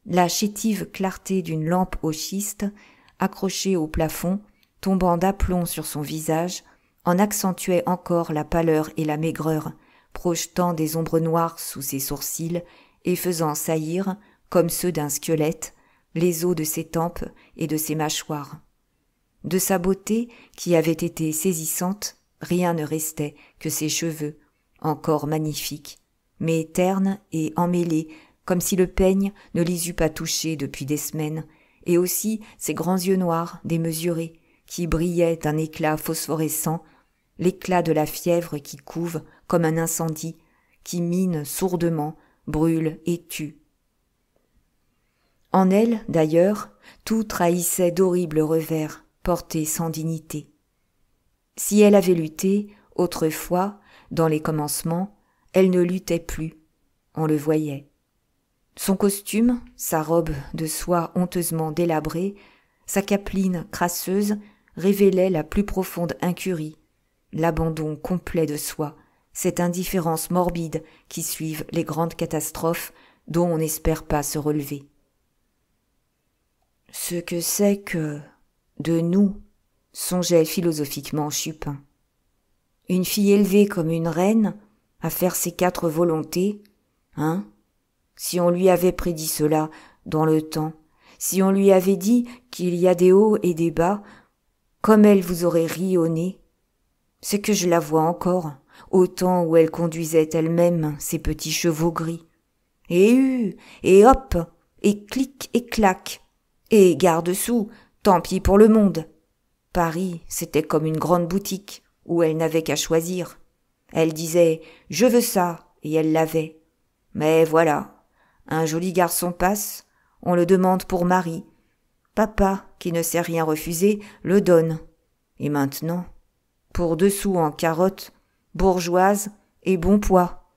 La chétive clarté d'une lampe au schiste, accrochée au plafond, tombant d'aplomb sur son visage, en accentuait encore la pâleur et la maigreur, projetant des ombres noires sous ses sourcils et faisant saillir, comme ceux d'un squelette, les os de ses tempes et de ses mâchoires. De sa beauté, qui avait été saisissante, rien ne restait que ses cheveux, encore magnifiques, mais ternes et emmêlés, comme si le peigne ne les eût pas touchés depuis des semaines, et aussi ses grands yeux noirs démesurés, qui brillaient d'un éclat phosphorescent, l'éclat de la fièvre qui couve comme un incendie, qui mine sourdement, brûle et tue. En elle, d'ailleurs, tout trahissait d'horribles revers, portés sans dignité. Si elle avait lutté, autrefois, dans les commencements, elle ne luttait plus, on le voyait. Son costume, sa robe de soie honteusement délabrée, sa capeline crasseuse révélaient la plus profonde incurie, l'abandon complet de soi, cette indifférence morbide qui suivent les grandes catastrophes dont on n'espère pas se relever. Ce que c'est que, de nous, songeait philosophiquement Chupin. Une fille élevée comme une reine, à faire ses 4 volontés, hein? Si on lui avait prédit cela dans le temps, si on lui avait dit qu'il y a des hauts et des bas, comme elle vous aurait ri au nez. C'est que je la vois encore, au temps où elle conduisait elle-même ses petits chevaux gris. Et hop, et clic et clac, et garde-sous, tant pis pour le monde. Paris, c'était comme une grande boutique, où elle n'avait qu'à choisir. Elle disait « Je veux ça », et elle l'avait. Mais voilà, un joli garçon passe, on le demande pour mari. Papa, qui ne sait rien refuser, le donne. Et maintenant, pour 2 sous en carotte, bourgeoise et bon poids.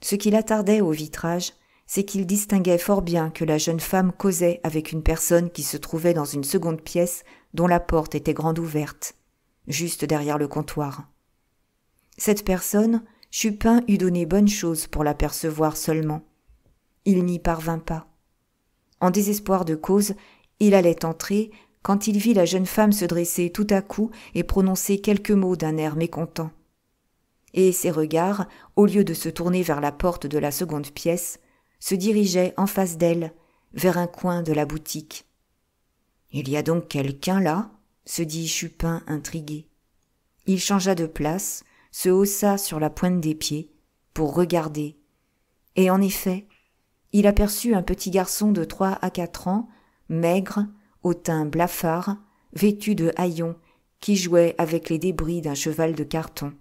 Ce qui l'attardait au vitrage, c'est qu'il distinguait fort bien que la jeune femme causait avec une personne qui se trouvait dans une seconde pièce dont la porte était grande ouverte, juste derrière le comptoir. Cette personne, Chupin eût donné bonne chose pour l'apercevoir seulement. Il n'y parvint pas. En désespoir de cause, il allait entrer quand il vit la jeune femme se dresser tout à coup et prononcer quelques mots d'un air mécontent. Et ses regards, au lieu de se tourner vers la porte de la seconde pièce, se dirigeaient en face d'elle, vers un coin de la boutique. « Il y a donc quelqu'un là ?» se dit Chupin intrigué. Il changea de place, se haussa sur la pointe des pieds, pour regarder. Et en effet, il aperçut un petit garçon de 3 à 4 ans, maigre, au teint blafard, vêtu de haillons, qui jouait avec les débris d'un cheval de carton.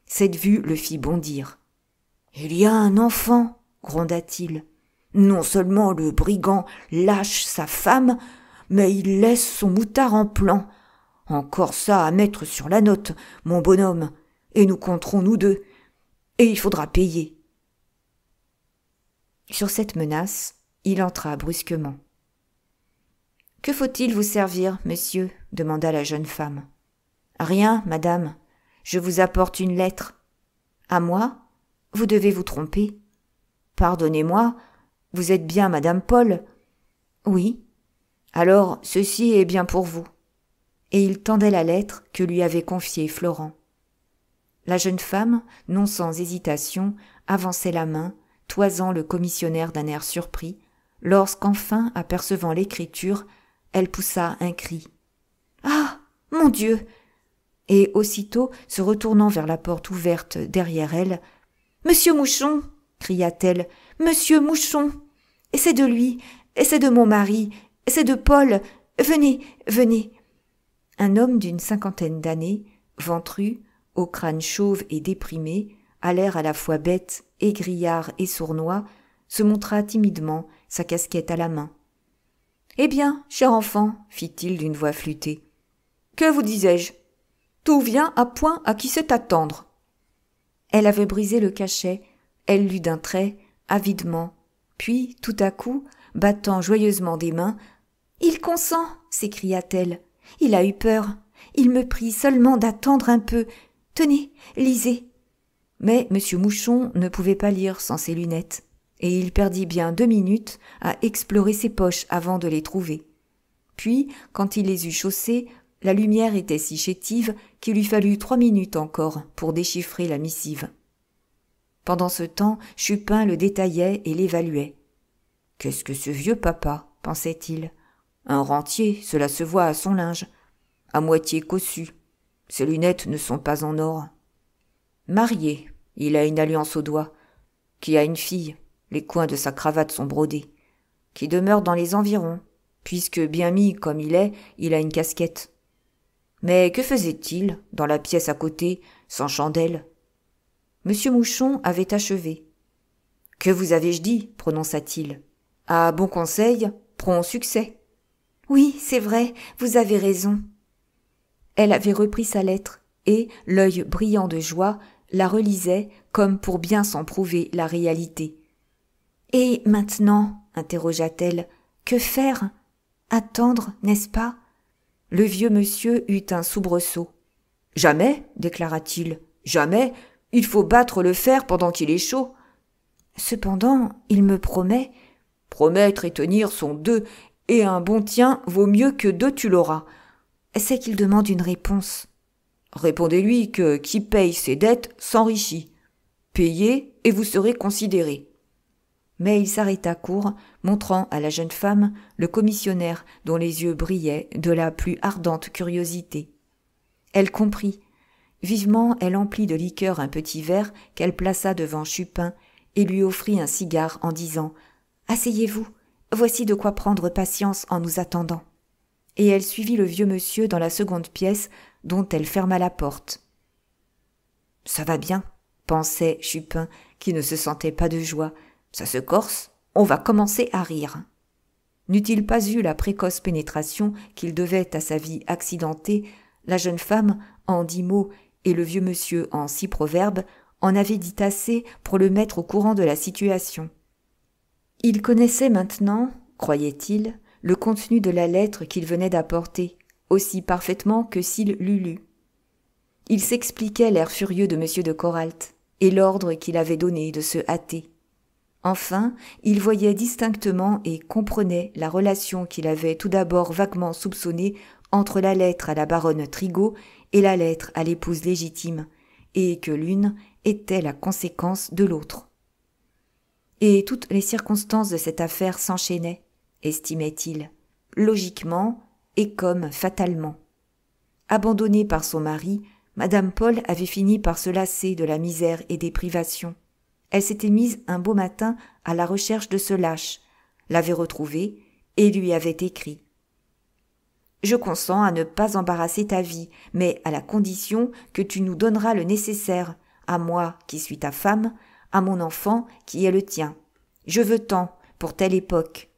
Cette vue le fit bondir. « Il y a un enfant !» gronda-t-il. « Non seulement le brigand lâche sa femme, mais il laisse son moutard en plan. Encore ça à mettre sur la note, mon bonhomme, et nous compterons nous deux, et il faudra payer. » Sur cette menace, il entra brusquement. « Que faut-il vous servir, monsieur ?» demanda la jeune femme. « Rien, madame. Je vous apporte une lettre. »« À moi ? Vous devez vous tromper. »« Pardonnez-moi, vous êtes bien madame Paul ?»« Oui. »« Alors, ceci est bien pour vous. » Et il tendait la lettre que lui avait confiée Florent. La jeune femme, non sans hésitation, avançait la main, toisant le commissionnaire d'un air surpris, lorsqu'enfin, apercevant l'écriture, elle poussa un cri. « Ah, mon Dieu !» Et aussitôt, se retournant vers la porte ouverte derrière elle, « Monsieur Mouchon !» cria-t-elle. « Monsieur Mouchon ! Et c'est de lui, et c'est de mon mari, et c'est de Paul. Venez, venez !» Un homme d'une 50aine d'années, ventru, au crâne chauve et déprimé, à l'air à la fois bête, égrillard et sournois, se montra timidement, sa casquette à la main. « Eh bien, cher enfant, fit-il d'une voix flûtée. Que vous disais-je ? Tout vient à point à qui sait attendre. » Elle avait brisé le cachet, elle lut d'un trait, avidement, puis, tout à coup, battant joyeusement des mains, « Il consent !» s'écria-t-elle. « Il a eu peur. Il me prie seulement d'attendre un peu. Tenez, lisez. » Mais M. Mouchon ne pouvait pas lire sans ses lunettes, et il perdit bien 2 minutes à explorer ses poches avant de les trouver. Puis, quand il les eut chaussées, la lumière était si chétive qu'il lui fallut 3 minutes encore pour déchiffrer la missive. Pendant ce temps, Chupin le détaillait et l'évaluait. « Qu'est-ce que ce vieux papa ?» pensait-il. « Un rentier, cela se voit à son linge. À moitié cossu. Ses lunettes ne sont pas en or. Marié, il a une alliance au doigt. Qui a une fille, les coins de sa cravate sont brodés. Qui demeure dans les environs, puisque bien mis comme il a une casquette. Mais que faisait-il, dans la pièce à côté, sans chandelle ? » Monsieur Mouchon avait achevé. « Que vous avais-je dit ?» prononça-t-il. « À bon conseil, prompt succès. »« Oui, c'est vrai, vous avez raison. » Elle avait repris sa lettre et, l'œil brillant de joie, la relisait comme pour bien s'en prouver la réalité. « Et maintenant, interrogea-t-elle, que faire ? Attendre, n'est-ce pas ? » Le vieux monsieur eut un soubresaut. « Jamais, déclara-t-il, jamais, il faut battre le fer pendant qu'il est chaud. »« Cependant, il me promet. »« Promettre et tenir sont 2, et un bon tien vaut mieux que 2 tu l'auras. » C'est qu'il demande une réponse. « Répondez-lui que qui paye ses dettes s'enrichit. Payez et vous serez considéré. » Mais il s'arrêta court, montrant à la jeune femme le commissionnaire dont les yeux brillaient de la plus ardente curiosité. Elle comprit. Vivement, elle emplit de liqueur un petit verre qu'elle plaça devant Chupin et lui offrit un cigare en disant « Asseyez-vous, voici de quoi prendre patience en nous attendant. » Et elle suivit le vieux monsieur dans la seconde pièce dont elle ferma la porte. « Ça va bien, » pensait Chupin, qui ne se sentait pas de joie. « Ça se corse, on va commencer à rire. » N'eût-il pas eu la précoce pénétration qu'il devait à sa vie accidentée, la jeune femme, en 10 mots, et le vieux monsieur, en 6 proverbes, en avaient dit assez pour le mettre au courant de la situation. Il connaissait maintenant, croyait-il, le contenu de la lettre qu'il venait d'apporter, aussi parfaitement que s'il l'eût lu. Il s'expliquait l'air furieux de M. de Coralt et l'ordre qu'il avait donné de se hâter. Enfin, il voyait distinctement et comprenait la relation qu'il avait tout d'abord vaguement soupçonnée entre la lettre à la baronne Trigault et la lettre à l'épouse légitime, et que l'une était la conséquence de l'autre. Et toutes les circonstances de cette affaire s'enchaînaient, estimait-il, logiquement et comme fatalement. Abandonnée par son mari, Madame Paul avait fini par se lasser de la misère et des privations. Elle s'était mise un beau matin à la recherche de ce lâche, l'avait retrouvé et lui avait écrit. « Je consens à ne pas embarrasser ta vie, mais à la condition que tu nous donneras le nécessaire, à moi qui suis ta femme, à mon enfant qui est le tien. Je veux tant, pour telle époque.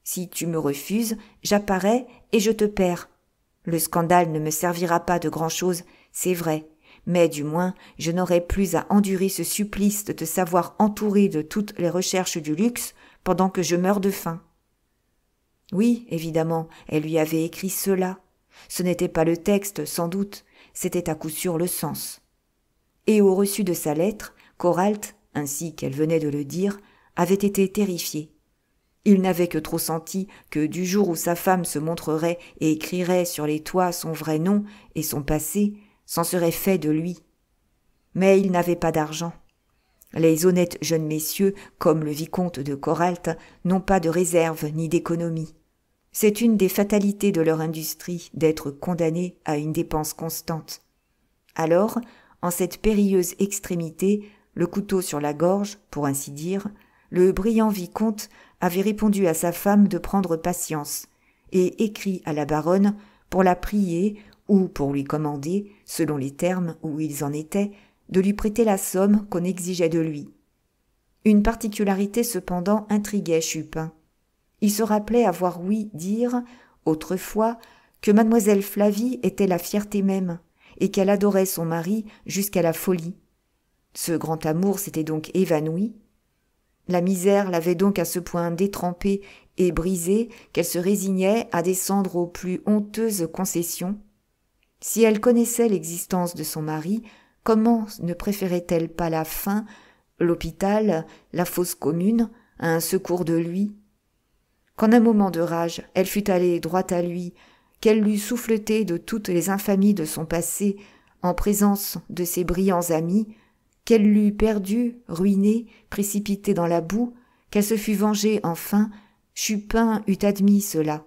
Si tu me refuses, j'apparais et je te perds. Le scandale ne me servira pas de grand-chose, c'est vrai, mais du moins je n'aurai plus à endurer ce supplice de te savoir entouré de toutes les recherches du luxe pendant que je meurs de faim. » Oui, évidemment, elle lui avait écrit cela. Ce n'était pas le texte, sans doute, c'était à coup sûr le sens. Et au reçu de sa lettre, Coralt, ainsi qu'elle venait de le dire, avait été terrifié. Il n'avait que trop senti que du jour où sa femme se montrerait et écrirait sur les toits son vrai nom et son passé, s'en serait fait de lui. Mais il n'avait pas d'argent. Les honnêtes jeunes messieurs, comme le vicomte de Coralt, n'ont pas de réserve ni d'économie. C'est une des fatalités de leur industrie d'être condamnés à une dépense constante. Alors, en cette périlleuse extrémité, le couteau sur la gorge, pour ainsi dire, le brillant vicomte avait répondu à sa femme de prendre patience, et écrit à la baronne pour la prier ou pour lui commander, selon les termes où ils en étaient, de lui prêter la somme qu'on exigeait de lui. Une particularité cependant intriguait Chupin. Il se rappelait avoir ouï dire, autrefois, que mademoiselle Flavie était la fierté même, et qu'elle adorait son mari jusqu'à la folie. Ce grand amour s'était donc évanoui. La misère l'avait donc à ce point détrempée et brisée qu'elle se résignait à descendre aux plus honteuses concessions. Si elle connaissait l'existence de son mari, comment ne préférait-elle pas la faim, l'hôpital, la fosse commune, à un secours de lui ? Qu'en un moment de rage, elle fût allée droit à lui, qu'elle l'eût souffleté de toutes les infamies de son passé, en présence de ses brillants amis, qu'elle l'eût perdu, ruiné, précipité dans la boue, qu'elle se fût vengée enfin, Chupin eût admis cela.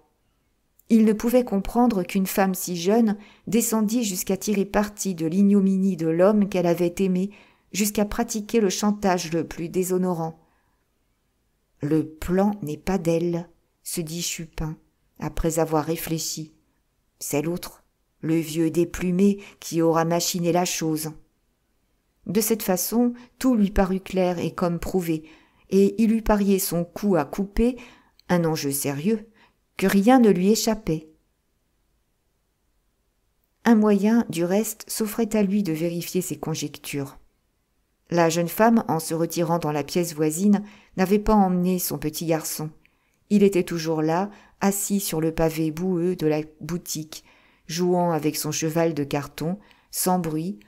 Il ne pouvait comprendre qu'une femme si jeune descendît jusqu'à tirer parti de l'ignominie de l'homme qu'elle avait aimé, jusqu'à pratiquer le chantage le plus déshonorant. « Le plan n'est pas d'elle, » se dit Chupin, après avoir réfléchi. « C'est l'autre, le vieux déplumé qui aura machiné la chose. » De cette façon, tout lui parut clair et comme prouvé, et il eut parié son coup à couper, un enjeu sérieux, que rien ne lui échappait. Un moyen, du reste, s'offrait à lui de vérifier ses conjectures. La jeune femme, en se retirant dans la pièce voisine, n'avait pas emmené son petit garçon. Il était toujours là, assis sur le pavé boueux de la boutique, jouant avec son cheval de carton, sans bruit,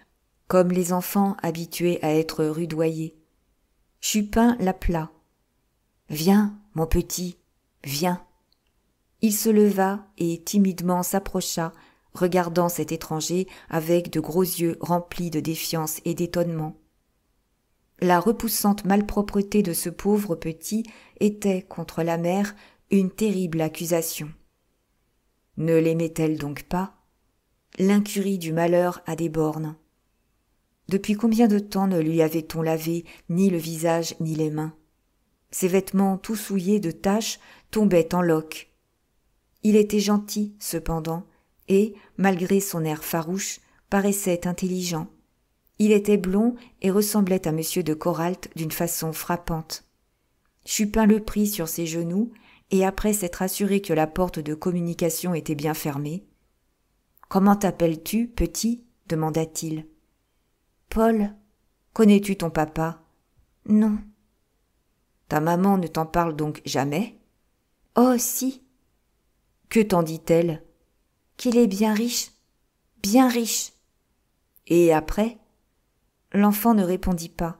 comme les enfants habitués à être rudoyés. Chupin l'appela. « Viens, mon petit, viens !» Il se leva et timidement s'approcha, regardant cet étranger avec de gros yeux remplis de défiance et d'étonnement. La repoussante malpropreté de ce pauvre petit était, contre la mère, une terrible accusation. Ne l'aimait-elle donc pas ? L'incurie du malheur a des bornes. Depuis combien de temps ne lui avait-on lavé ni le visage ni les mains? Ses vêtements tout souillés de taches tombaient en loques. Il était gentil, cependant, et, malgré son air farouche, paraissait intelligent. Il était blond et ressemblait à M. de Coralt d'une façon frappante. Chupin le prit sur ses genoux, et après s'être assuré que la porte de communication était bien fermée, « Comment t'appelles-tu, petit ?» demanda-t-il. « Paul. Connais-tu ton papa ?»« Non. »« Ta maman ne t'en parle donc jamais ?»« Oh, si. »« Que t'en dit-elle ?»« Qu'il est bien riche. Bien riche. »« Et après ?» L'enfant ne répondit pas,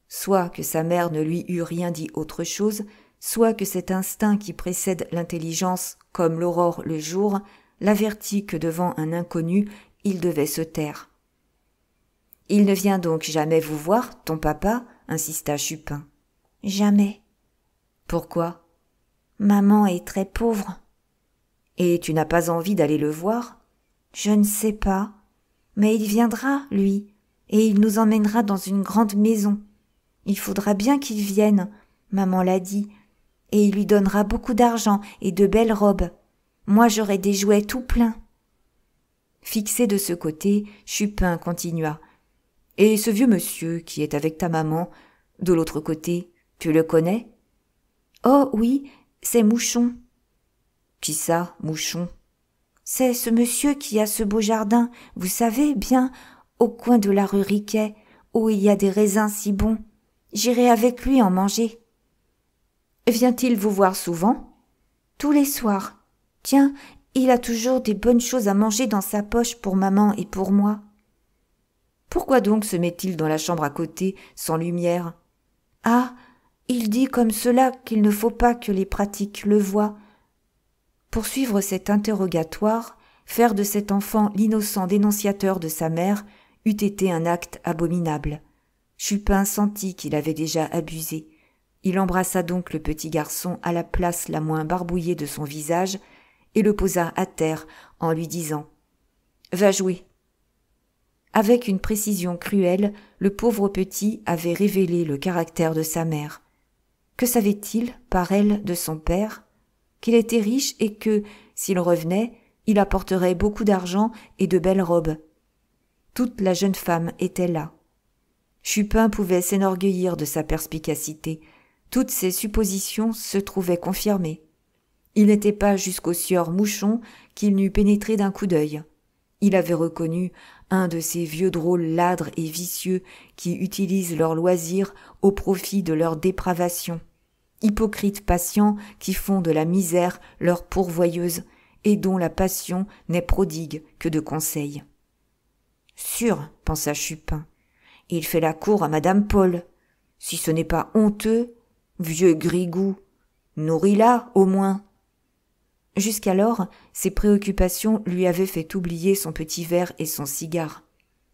soit que sa mère ne lui eût rien dit autre chose, soit que cet instinct qui précède l'intelligence, comme l'aurore le jour, l'avertit que devant un inconnu, il devait se taire. « Il ne vient donc jamais vous voir, ton papa ?» insista Chupin. « Jamais. »« Pourquoi ?»« Maman est très pauvre. »« Et tu n'as pas envie d'aller le voir ?»« Je ne sais pas. Mais il viendra, lui, et il nous emmènera dans une grande maison. Il faudra bien qu'il vienne, maman l'a dit, et il lui donnera beaucoup d'argent et de belles robes. Moi j'aurai des jouets tout pleins. » Fixé de ce côté, Chupin continua. « Et ce vieux monsieur qui est avec ta maman, de l'autre côté, tu le connais ?»« Oh oui, c'est Mouchon. »« Qui ça, Mouchon ?»« C'est ce monsieur qui a ce beau jardin, vous savez bien, au coin de la rue Riquet, où il y a des raisins si bons. J'irai avec lui en manger. »« Vient-il vous voir souvent ?»« Tous les soirs. Tiens, il a toujours des bonnes choses à manger dans sa poche pour maman et pour moi. » Pourquoi donc se met-il dans la chambre à côté, sans lumière ? Ah, il dit comme cela qu'il ne faut pas que les pratiques le voient. Poursuivre cet interrogatoire, faire de cet enfant l'innocent dénonciateur de sa mère, eût été un acte abominable. Chupin sentit qu'il avait déjà abusé. Il embrassa donc le petit garçon à la place la moins barbouillée de son visage et le posa à terre en lui disant « Va jouer !» Avec une précision cruelle, le pauvre petit avait révélé le caractère de sa mère. Que savait-il, par elle, de son père ? Qu'il était riche et que, s'il revenait, il apporterait beaucoup d'argent et de belles robes. Toute la jeune femme était là. Chupin pouvait s'enorgueillir de sa perspicacité. Toutes ses suppositions se trouvaient confirmées. Il n'était pas jusqu'au sieur Mouchon qu'il n'eût pénétré d'un coup d'œil. Il avait reconnu un de ces vieux drôles ladres et vicieux qui utilisent leurs loisirs au profit de leur dépravation, hypocrites patients qui font de la misère leur pourvoyeuse et dont la passion n'est prodigue que de conseils. « Sûr, pensa Chupin, il fait la cour à madame Paul. Si ce n'est pas honteux, vieux grigou, nourris-la au moins. » Jusqu'alors, ses préoccupations lui avaient fait oublier son petit verre et son cigare.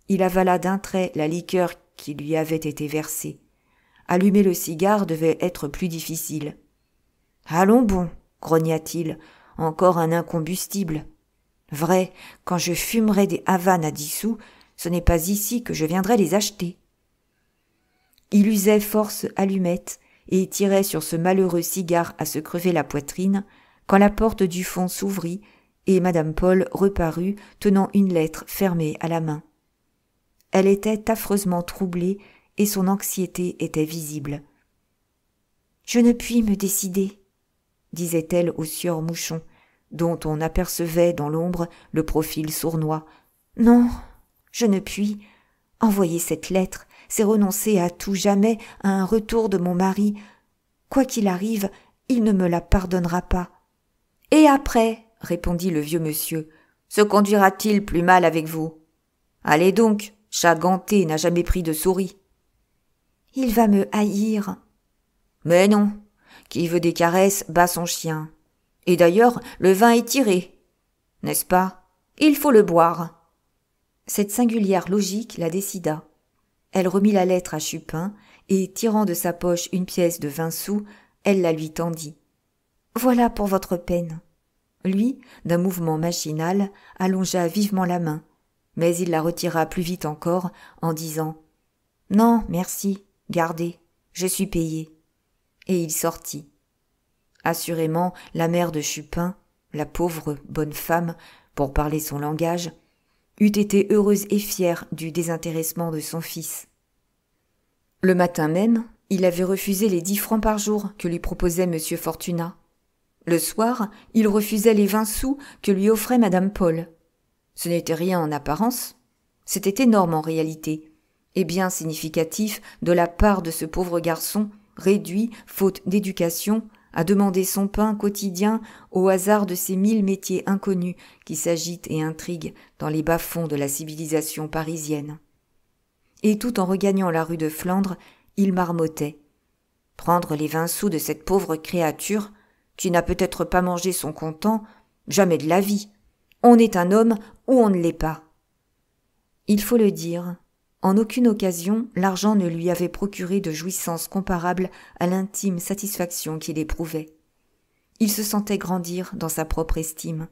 Il avala d'un trait la liqueur qui lui avait été versée. Allumer le cigare devait être plus difficile. « Allons bon, grogna-t-il, encore un incombustible. Vrai, quand je fumerai des havanes à 10 sous, ce n'est pas ici que je viendrai les acheter. » Il usait force allumettes et tirait sur ce malheureux cigare à se crever la poitrine, quand la porte du fond s'ouvrit et madame Paul reparut tenant une lettre fermée à la main. Elle était affreusement troublée et son anxiété était visible. « Je ne puis me décider, » disait-elle au sieur Mouchon, dont on apercevait dans l'ombre le profil sournois. « Non, je ne puis. Envoyer cette lettre, c'est renoncer à tout jamais à un retour de mon mari. Quoi qu'il arrive, il ne me la pardonnera pas. » « Et après, » répondit le vieux monsieur, « se conduira-t-il plus mal avec vous ? Allez donc, chat ganté n'a jamais pris de souris. »« Il va me haïr. »« Mais non, qui veut des caresses bat son chien. Et d'ailleurs, le vin est tiré. N'est-ce pas ? Il faut le boire. » Cette singulière logique la décida. Elle remit la lettre à Chupin et, tirant de sa poche une pièce de 20 sous, elle la lui tendit. « Voilà pour votre peine. » Lui, d'un mouvement machinal, allongea vivement la main. mais il la retira plus vite encore en disant « Non, merci, gardez, je suis payé. » Et il sortit. Assurément, la mère de Chupin, la pauvre bonne femme, pour parler son langage, eût été heureuse et fière du désintéressement de son fils. Le matin même, il avait refusé les 10 francs par jour que lui proposait M. Fortunat. Le soir, il refusait les 20 sous que lui offrait Madame Paul. Ce n'était rien en apparence, c'était énorme en réalité, et bien significatif de la part de ce pauvre garçon, réduit, faute d'éducation, à demander son pain quotidien au hasard de ces 1000 métiers inconnus qui s'agitent et intriguent dans les bas-fonds de la civilisation parisienne. Et tout en regagnant la rue de Flandre, il marmottait. Prendre les 20 sous de cette pauvre créature, qui n'a peut-être pas mangé son comptant, jamais de la vie. On est un homme ou on ne l'est pas. Il faut le dire, en aucune occasion l'argent ne lui avait procuré de jouissances comparables à l'intime satisfaction qu'il éprouvait. Il se sentait grandir dans sa propre estime,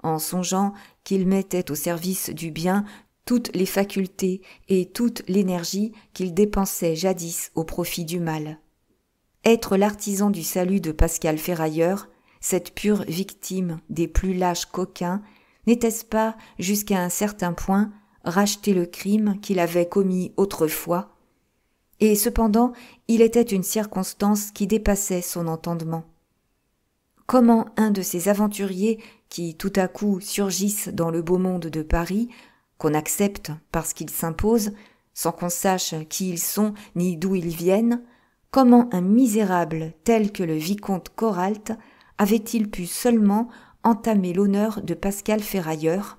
en songeant qu'il mettait au service du bien toutes les facultés et toute l'énergie qu'il dépensait jadis au profit du mal. Être l'artisan du salut de Pascal Ferrailleur, cette pure victime des plus lâches coquins, n'était-ce pas, jusqu'à un certain point, racheter le crime qu'il avait commis autrefois? Et cependant, il était une circonstance qui dépassait son entendement. Comment un de ces aventuriers qui tout à coup surgissent dans le beau monde de Paris, qu'on accepte parce qu'ils s'imposent, sans qu'on sache qui ils sont ni d'où ils viennent, comment un misérable tel que le vicomte Coralt avait-il pu seulement entamer l'honneur de Pascal Ferrailleur?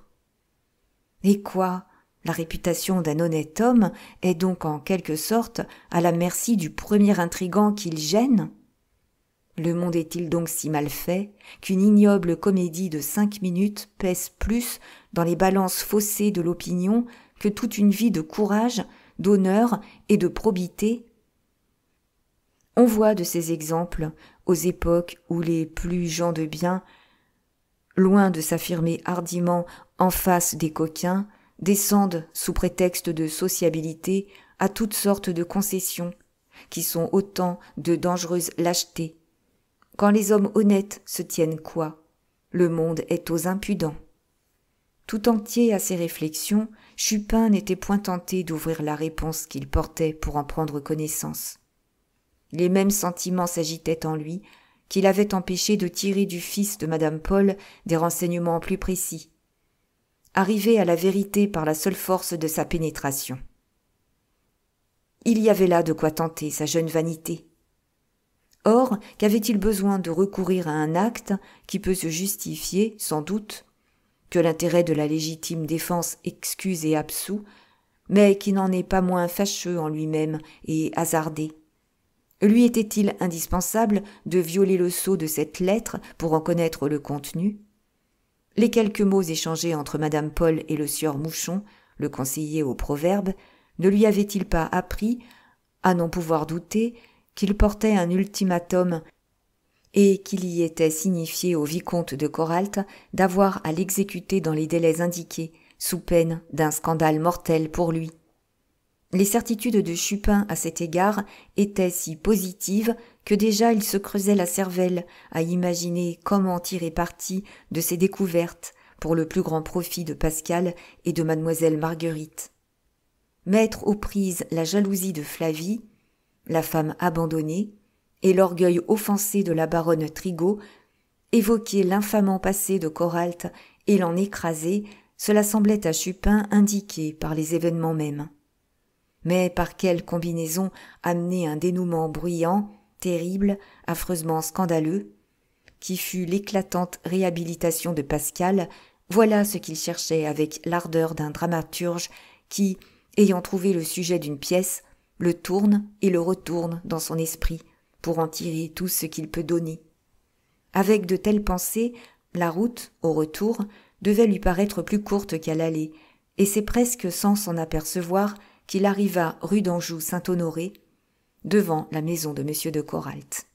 Et quoi, la réputation d'un honnête homme est donc en quelque sorte à la merci du premier intrigant qu'il gêne? Le monde est-il donc si mal fait qu'une ignoble comédie de 5 minutes pèse plus dans les balances faussées de l'opinion que toute une vie de courage, d'honneur et de probité? On voit de ces exemples aux époques où les plus gens de bien, loin de s'affirmer hardiment en face des coquins, descendent sous prétexte de sociabilité à toutes sortes de concessions, qui sont autant de dangereuses lâchetés. Quand les hommes honnêtes se tiennent quoi? Le monde est aux impudents. Tout entier à ces réflexions, Chupin n'était point tenté d'ouvrir la réponse qu'il portait pour en prendre connaissance. Les mêmes sentiments s'agitaient en lui qu'il avait empêché de tirer du fils de Madame Paul des renseignements plus précis. Arrivé à la vérité par la seule force de sa pénétration. Il y avait là de quoi tenter sa jeune vanité. Or, qu'avait-il besoin de recourir à un acte qui peut se justifier, sans doute, que l'intérêt de la légitime défense excuse et absout, mais qui n'en est pas moins fâcheux en lui-même et hasardé? Lui était-il indispensable de violer le sceau de cette lettre pour en connaître le contenu? Les quelques mots échangés entre Madame Paul et le sieur Mouchon, le conseiller au proverbe, ne lui avaient-ils pas appris, à n'en pouvoir douter, qu'il portait un ultimatum et qu'il y était signifié au vicomte de Coralt d'avoir à l'exécuter dans les délais indiqués, sous peine d'un scandale mortel pour lui. Les certitudes de Chupin à cet égard étaient si positives que déjà il se creusait la cervelle à imaginer comment tirer parti de ces découvertes pour le plus grand profit de Pascal et de mademoiselle Marguerite. Mettre aux prises la jalousie de Flavie, la femme abandonnée, et l'orgueil offensé de la baronne Trigault, évoquer l'infamant passé de Coralt et l'en écraser, cela semblait à Chupin indiqué par les événements mêmes. Mais par quelle combinaison amener un dénouement bruyant, terrible, affreusement scandaleux, qui fut l'éclatante réhabilitation de Pascal, voilà ce qu'il cherchait avec l'ardeur d'un dramaturge qui, ayant trouvé le sujet d'une pièce, le tourne et le retourne dans son esprit pour en tirer tout ce qu'il peut donner. Avec de telles pensées, la route, au retour, devait lui paraître plus courte qu'à l'aller, et c'est presque sans s'en apercevoir qu'il arriva rue d'Anjou-Saint-Honoré, devant la maison de M. de Coralt.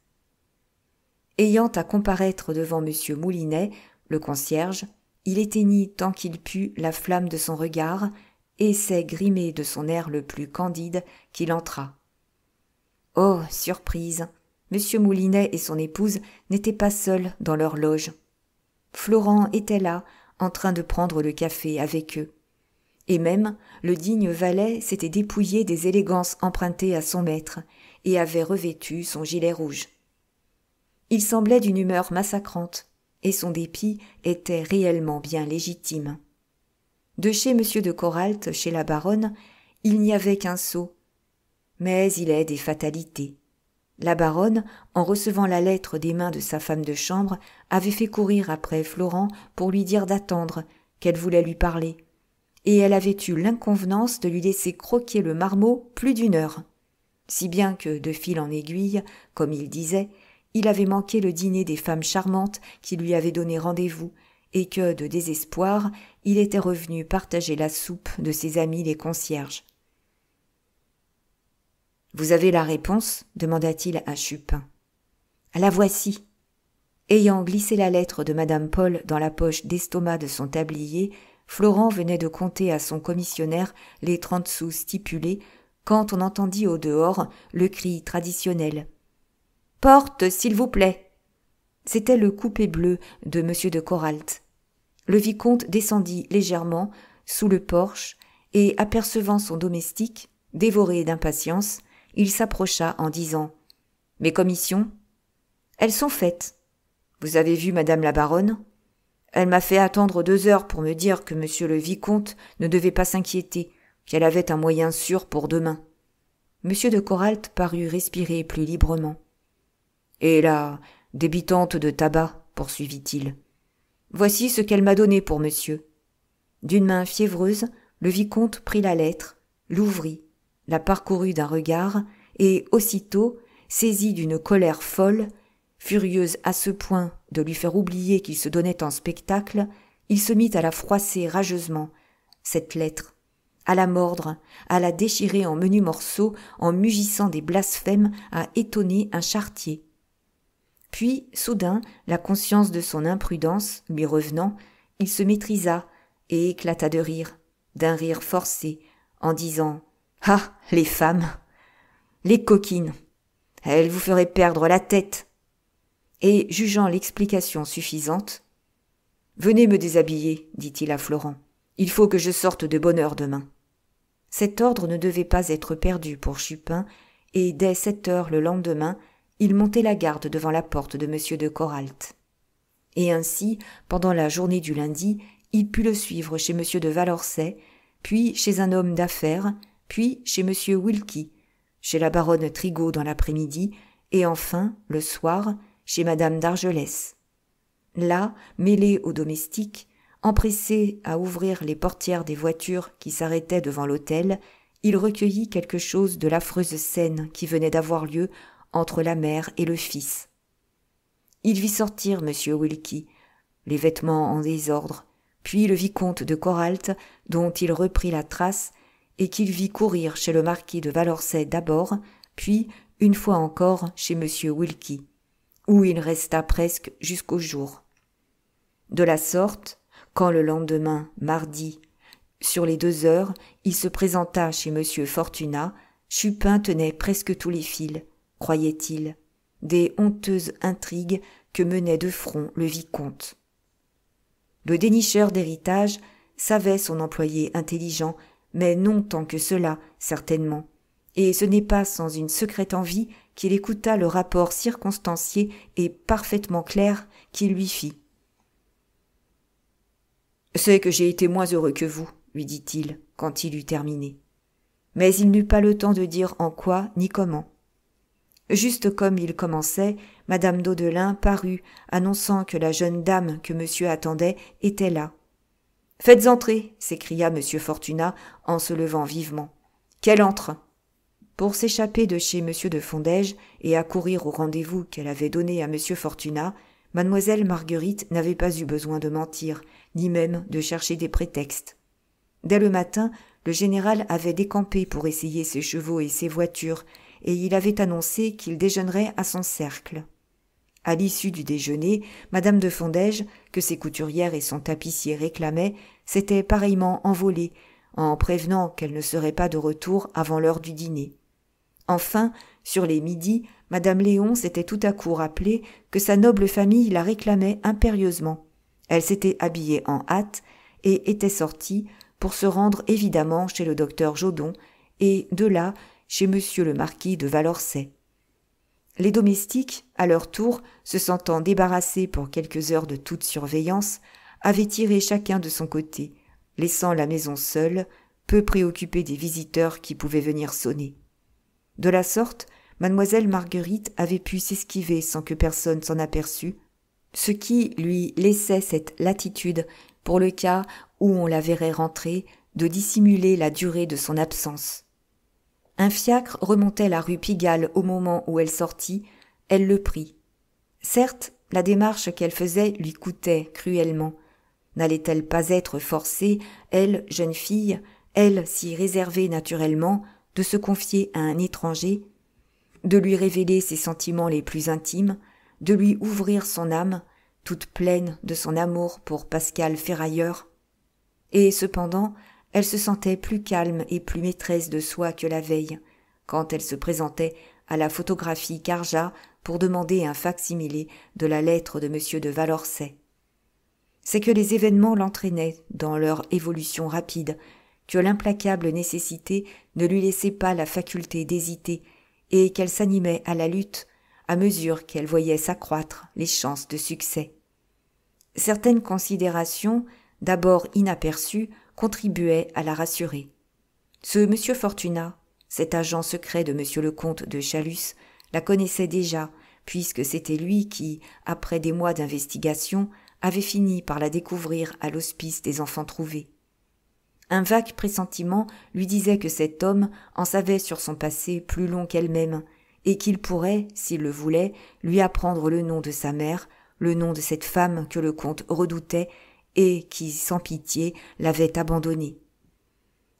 Ayant à comparaître devant M. Moulinet, le concierge, il éteignit tant qu'il put la flamme de son regard, et c'est grimé de son air le plus candide qu'il entra. Oh, surprise! M. Moulinet et son épouse n'étaient pas seuls dans leur loge. Florent était là, en train de prendre le café avec eux. Et même, le digne valet s'était dépouillé des élégances empruntées à son maître et avait revêtu son gilet rouge. Il semblait d'une humeur massacrante, et son dépit était réellement bien légitime. De chez M. de Coralt, chez la baronne, il n'y avait qu'un sot. Mais il est des fatalités. La baronne, en recevant la lettre des mains de sa femme de chambre, avait fait courir après Florent pour lui dire d'attendre, qu'elle voulait lui parler. Et elle avait eu l'inconvenance de lui laisser croquer le marmot plus d'1 heure. Si bien que, de fil en aiguille, comme il disait, il avait manqué le dîner des femmes charmantes qui lui avaient donné rendez-vous, et que, de désespoir, il était revenu partager la soupe de ses amis les concierges. « Vous avez la réponse » demanda-t-il à Chupin. « La voici. » Ayant glissé la lettre de Madame Paul dans la poche d'estomac de son tablier, Florent venait de compter à son commissionnaire les 30 sous stipulés quand on entendit au dehors le cri traditionnel. « Porte, s'il vous plaît !» C'était le coupé bleu de M. de Coralt. Le vicomte descendit légèrement sous le porche et, apercevant son domestique, dévoré d'impatience, il s'approcha en disant « Mes commissions ? Elles sont faites. Vous avez vu madame la baronne ? Elle m'a fait attendre 2 heures pour me dire que monsieur le vicomte ne devait pas s'inquiéter, qu'elle avait un moyen sûr pour demain. » Monsieur de Coralt parut respirer plus librement. « Et la débitante de tabac, poursuivit-il. Voici ce qu'elle m'a donné pour monsieur. » D'une main fiévreuse, le vicomte prit la lettre, l'ouvrit, la parcourut d'un regard, et aussitôt, saisi d'une colère folle, furieuse à ce point de lui faire oublier qu'il se donnait en spectacle, il se mit à la froisser rageusement, cette lettre, à la mordre, à la déchirer en menus morceaux, en mugissant des blasphèmes à étonner un charretier. Puis, soudain, la conscience de son imprudence lui revenant, il se maîtrisa et éclata de rire, d'un rire forcé, en disant « Ah, les femmes ! Les coquines ! Elles vous feraient perdre la tête !» Et, jugeant l'explication suffisante, « Venez me déshabiller, dit-il à Florent. Il faut que je sorte de bonne heure demain. » Cet ordre ne devait pas être perdu pour Chupin, et dès 7 heures le lendemain, il montait la garde devant la porte de M. de Coralt. Et ainsi, pendant la journée du lundi, il put le suivre chez M. de Valorcet, puis chez un homme d'affaires, puis chez M. Wilkie, chez la baronne Trigault dans l'après-midi, et enfin, le soir, chez Madame d'Argelès. Là, mêlé aux domestiques, empressé à ouvrir les portières des voitures qui s'arrêtaient devant l'hôtel, il recueillit quelque chose de l'affreuse scène qui venait d'avoir lieu entre la mère et le fils. Il vit sortir M. Wilkie, les vêtements en désordre, puis le vicomte de Coralt, dont il reprit la trace, et qu'il vit courir chez le marquis de Valorcet d'abord, puis, une fois encore, chez M. Wilkie, où il resta presque jusqu'au jour. De la sorte, quand le lendemain, mardi, sur les 2 heures, il se présenta chez M. Fortunat, Chupin tenait presque tous les fils, croyait-il, des honteuses intrigues que menait de front le vicomte. Le dénicheur d'héritage savait son employé intelligent, mais non tant que cela, certainement, et ce n'est pas sans une secrète envie qu'il écouta le rapport circonstancié et parfaitement clair qu'il lui fit. « C'est que j'ai été moins heureux que vous, » lui dit-il, quand il eut terminé. Mais il n'eut pas le temps de dire en quoi ni comment. Juste comme il commençait, madame d'Audelin parut, annonçant que la jeune dame que monsieur attendait était là. « Faites entrer !» s'écria monsieur Fortunat en se levant vivement. « Qu'elle entre !» Pour s'échapper de chez monsieur de Fondège et accourir au rendez-vous qu'elle avait donné à monsieur Fortunat, mademoiselle Marguerite n'avait pas eu besoin de mentir, ni même de chercher des prétextes. Dès le matin, le général avait décampé pour essayer ses chevaux et ses voitures, et il avait annoncé qu'il déjeunerait à son cercle. À l'issue du déjeuner, madame de Fondège, que ses couturières et son tapissier réclamaient, s'était pareillement envolée, en prévenant qu'elle ne serait pas de retour avant l'heure du dîner. Enfin, sur les midis, madame Léon s'était tout à coup rappelé que sa noble famille la réclamait impérieusement. Elle s'était habillée en hâte et était sortie pour se rendre évidemment chez le docteur Jodon et de là chez monsieur le marquis de Valorcet. Les domestiques, à leur tour, se sentant débarrassés pour quelques heures de toute surveillance, avaient tiré chacun de son côté, laissant la maison seule, peu préoccupée des visiteurs qui pouvaient venir sonner. De la sorte, mademoiselle Marguerite avait pu s'esquiver sans que personne s'en aperçût, ce qui lui laissait cette latitude, pour le cas où on la verrait rentrer, de dissimuler la durée de son absence. Un fiacre remontait la rue Pigalle au moment où elle sortit, elle le prit. Certes, la démarche qu'elle faisait lui coûtait cruellement. N'allait-elle pas être forcée, elle, jeune fille, elle, si réservée naturellement, de se confier à un étranger, de lui révéler ses sentiments les plus intimes, de lui ouvrir son âme, toute pleine de son amour pour Pascal Ferrailleur? Et cependant, elle se sentait plus calme et plus maîtresse de soi que la veille, quand elle se présentait à la photographie Carjat pour demander un fac-similé de la lettre de monsieur de Valorcet. C'est que les événements l'entraînaient dans leur évolution rapide, que l'implacable nécessité ne lui laissait pas la faculté d'hésiter, et qu'elle s'animait à la lutte à mesure qu'elle voyait s'accroître les chances de succès. Certaines considérations, d'abord inaperçues, contribuaient à la rassurer. Ce monsieur Fortunat, cet agent secret de monsieur le comte de Chalus, la connaissait déjà, puisque c'était lui qui, après des mois d'investigation, avait fini par la découvrir à l'hospice des enfants trouvés. Un vague pressentiment lui disait que cet homme en savait sur son passé plus long qu'elle-même, et qu'il pourrait, s'il le voulait, lui apprendre le nom de sa mère, le nom de cette femme que le comte redoutait et qui, sans pitié, l'avait abandonné.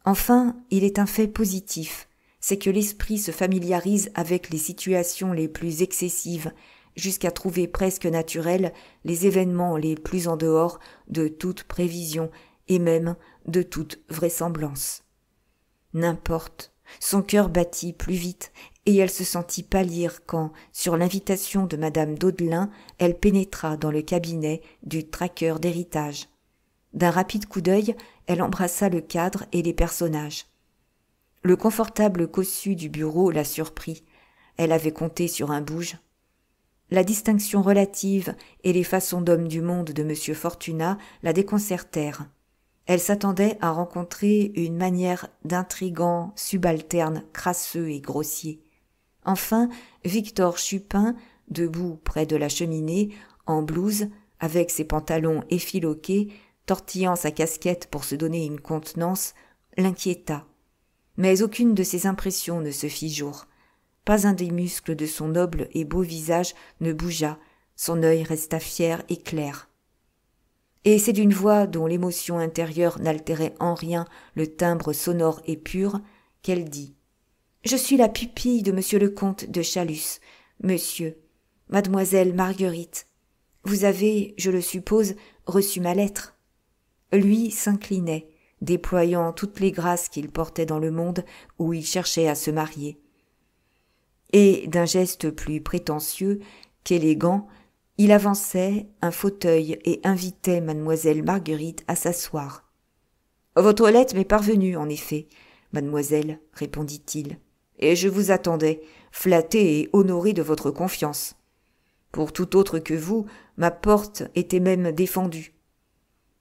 Enfin, il est un fait positif, c'est que l'esprit se familiarise avec les situations les plus excessives, jusqu'à trouver presque naturels les événements les plus en dehors de toute prévision et même de toute vraisemblance. N'importe, son cœur battit plus vite et elle se sentit pâlir quand, sur l'invitation de madame Daudelin, elle pénétra dans le cabinet du traqueur d'héritage. D'un rapide coup d'œil, elle embrassa le cadre et les personnages. Le confortable cossu du bureau la surprit. Elle avait compté sur un bouge. La distinction relative et les façons d'homme du monde de monsieur Fortunat la déconcertèrent. Elle s'attendait à rencontrer une manière d'intrigant subalterne, crasseux et grossier. Enfin, Victor Chupin, debout près de la cheminée, en blouse, avec ses pantalons effiloqués, tortillant sa casquette pour se donner une contenance, l'inquiéta. Mais aucune de ses impressions ne se fit jour. Pas un des muscles de son noble et beau visage ne bougea, son œil resta fier et clair. Et c'est d'une voix dont l'émotion intérieure n'altérait en rien le timbre sonore et pur qu'elle dit « Je suis la pupille de monsieur le comte de Chalus, monsieur, mademoiselle Marguerite. Vous avez, je le suppose, reçu ma lettre. » Lui s'inclinait, déployant toutes les grâces qu'il portait dans le monde où il cherchait à se marier. Et d'un geste plus prétentieux qu'élégant, il avançait un fauteuil et invitait mademoiselle Marguerite à s'asseoir. « Votre lettre m'est parvenue, en effet, mademoiselle, répondit-il, et je vous attendais, flatté et honoré de votre confiance. Pour tout autre que vous, ma porte était même défendue. »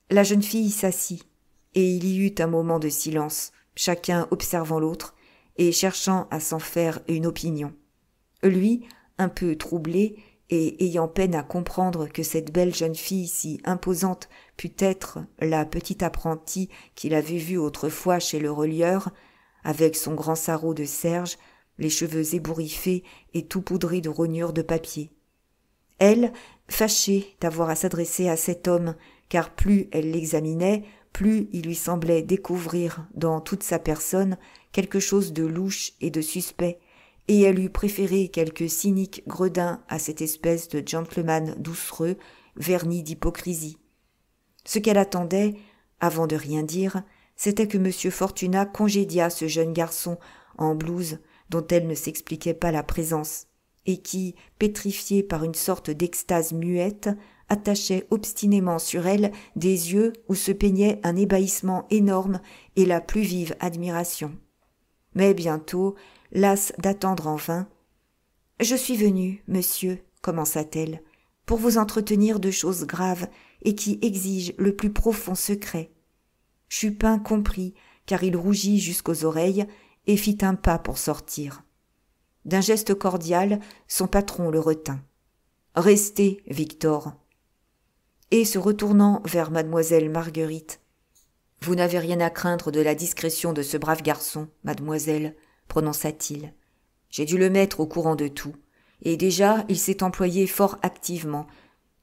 La jeune fille s'assit, et il y eut un moment de silence, chacun observant l'autre et cherchant à s'en faire une opinion. Lui, un peu troublé, et ayant peine à comprendre que cette belle jeune fille si imposante pût être la petite apprentie qu'il avait vue autrefois chez le relieur, avec son grand sarrau de serge, les cheveux ébouriffés et tout poudrés de rognures de papier. Elle, fâchée d'avoir à s'adresser à cet homme, car plus elle l'examinait, plus il lui semblait découvrir dans toute sa personne quelque chose de louche et de suspect, et elle eût préféré quelque cynique gredin à cette espèce de gentleman doucereux, verni d'hypocrisie. Ce qu'elle attendait, avant de rien dire, c'était que M. Fortunat congédiât ce jeune garçon en blouse dont elle ne s'expliquait pas la présence, et qui, pétrifié par une sorte d'extase muette, attachait obstinément sur elle des yeux où se peignait un ébahissement énorme et la plus vive admiration. Mais bientôt, lasse d'attendre en vain, « Je suis venue, monsieur, commença-t-elle, pour vous entretenir de choses graves et qui exigent le plus profond secret. » Chupin comprit, car il rougit jusqu'aux oreilles et fit un pas pour sortir. D'un geste cordial, son patron le retint. « Restez, Victor. » Et se retournant vers mademoiselle Marguerite, « Vous n'avez rien à craindre de la discrétion de ce brave garçon, mademoiselle, » prononça-t-il. « J'ai dû le mettre au courant de tout, et déjà il s'est employé fort activement,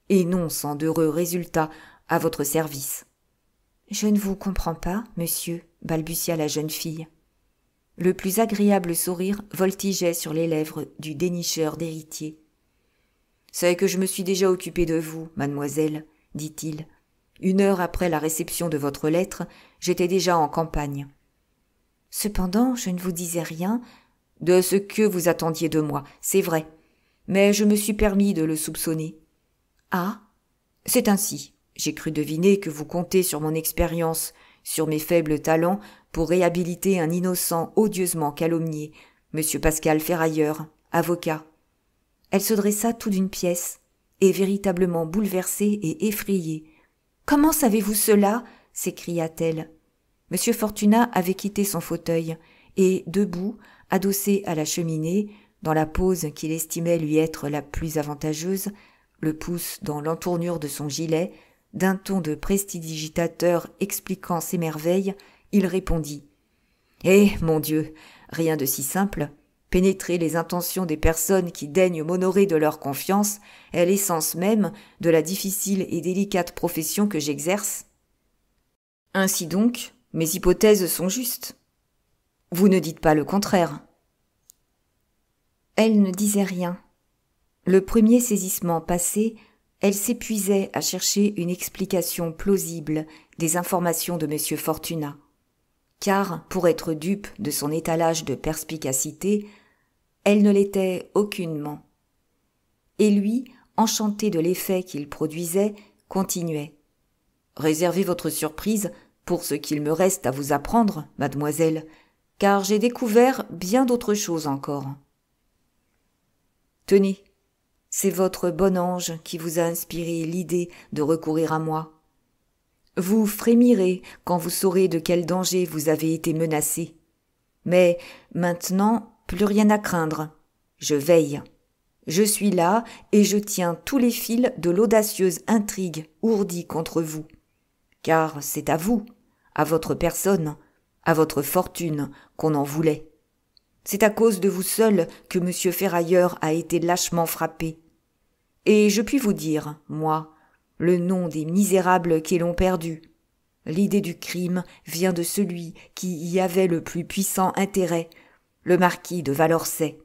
et non sans d'heureux résultats, à votre service. »« Je ne vous comprends pas, monsieur, » balbutia la jeune fille. Le plus agréable sourire voltigeait sur les lèvres du dénicheur d'héritiers. « C'est que je me suis déjà occupé de vous, mademoiselle, » dit-il. « 1 heure après la réception de votre lettre, j'étais déjà en campagne. »« Cependant, je ne vous disais rien. »« De ce que vous attendiez de moi, c'est vrai. Mais je me suis permis de le soupçonner. »« Ah ?» ?»« C'est ainsi. J'ai cru deviner que vous comptez sur mon expérience, sur mes faibles talents, pour réhabiliter un innocent odieusement calomnié, M. Pascal Ferrailleur, avocat. » Elle se dressa tout d'une pièce, et véritablement bouleversée et effrayée. « Comment savez-vous cela ?» s'écria-t-elle. M. Fortunat avait quitté son fauteuil, et, debout, adossé à la cheminée, dans la pose qu'il estimait lui être la plus avantageuse, le pouce dans l'entournure de son gilet, d'un ton de prestidigitateur expliquant ses merveilles, il répondit « Eh, mon Dieu, rien de si simple. Pénétrer les intentions des personnes qui daignent m'honorer de leur confiance est l'essence même de la difficile et délicate profession que j'exerce. Ainsi donc, mes hypothèses sont justes. Vous ne dites pas le contraire. » Elle ne disait rien. Le premier saisissement passé, elle s'épuisait à chercher une explication plausible des informations de M. Fortunat. Car, pour être dupe de son étalage de perspicacité, elle ne l'était aucunement. Et lui, enchanté de l'effet qu'il produisait, continuait. « Réservez votre surprise pour ce qu'il me reste à vous apprendre, mademoiselle, car j'ai découvert bien d'autres choses encore. » Tenez, c'est votre bon ange qui vous a inspiré l'idée de recourir à moi. Vous frémirez quand vous saurez de quel danger vous avez été menacé. Mais maintenant, plus rien à craindre. Je veille. Je suis là et je tiens tous les fils de l'audacieuse intrigue ourdie contre vous. Car c'est à vous, à votre personne, à votre fortune qu'on en voulait. C'est à cause de vous seul que M. Ferrailleur a été lâchement frappé. Et je puis vous dire, moi, le nom des misérables qui l'ont perdu. L'idée du crime vient de celui qui y avait le plus puissant intérêt, le marquis de Valorcey.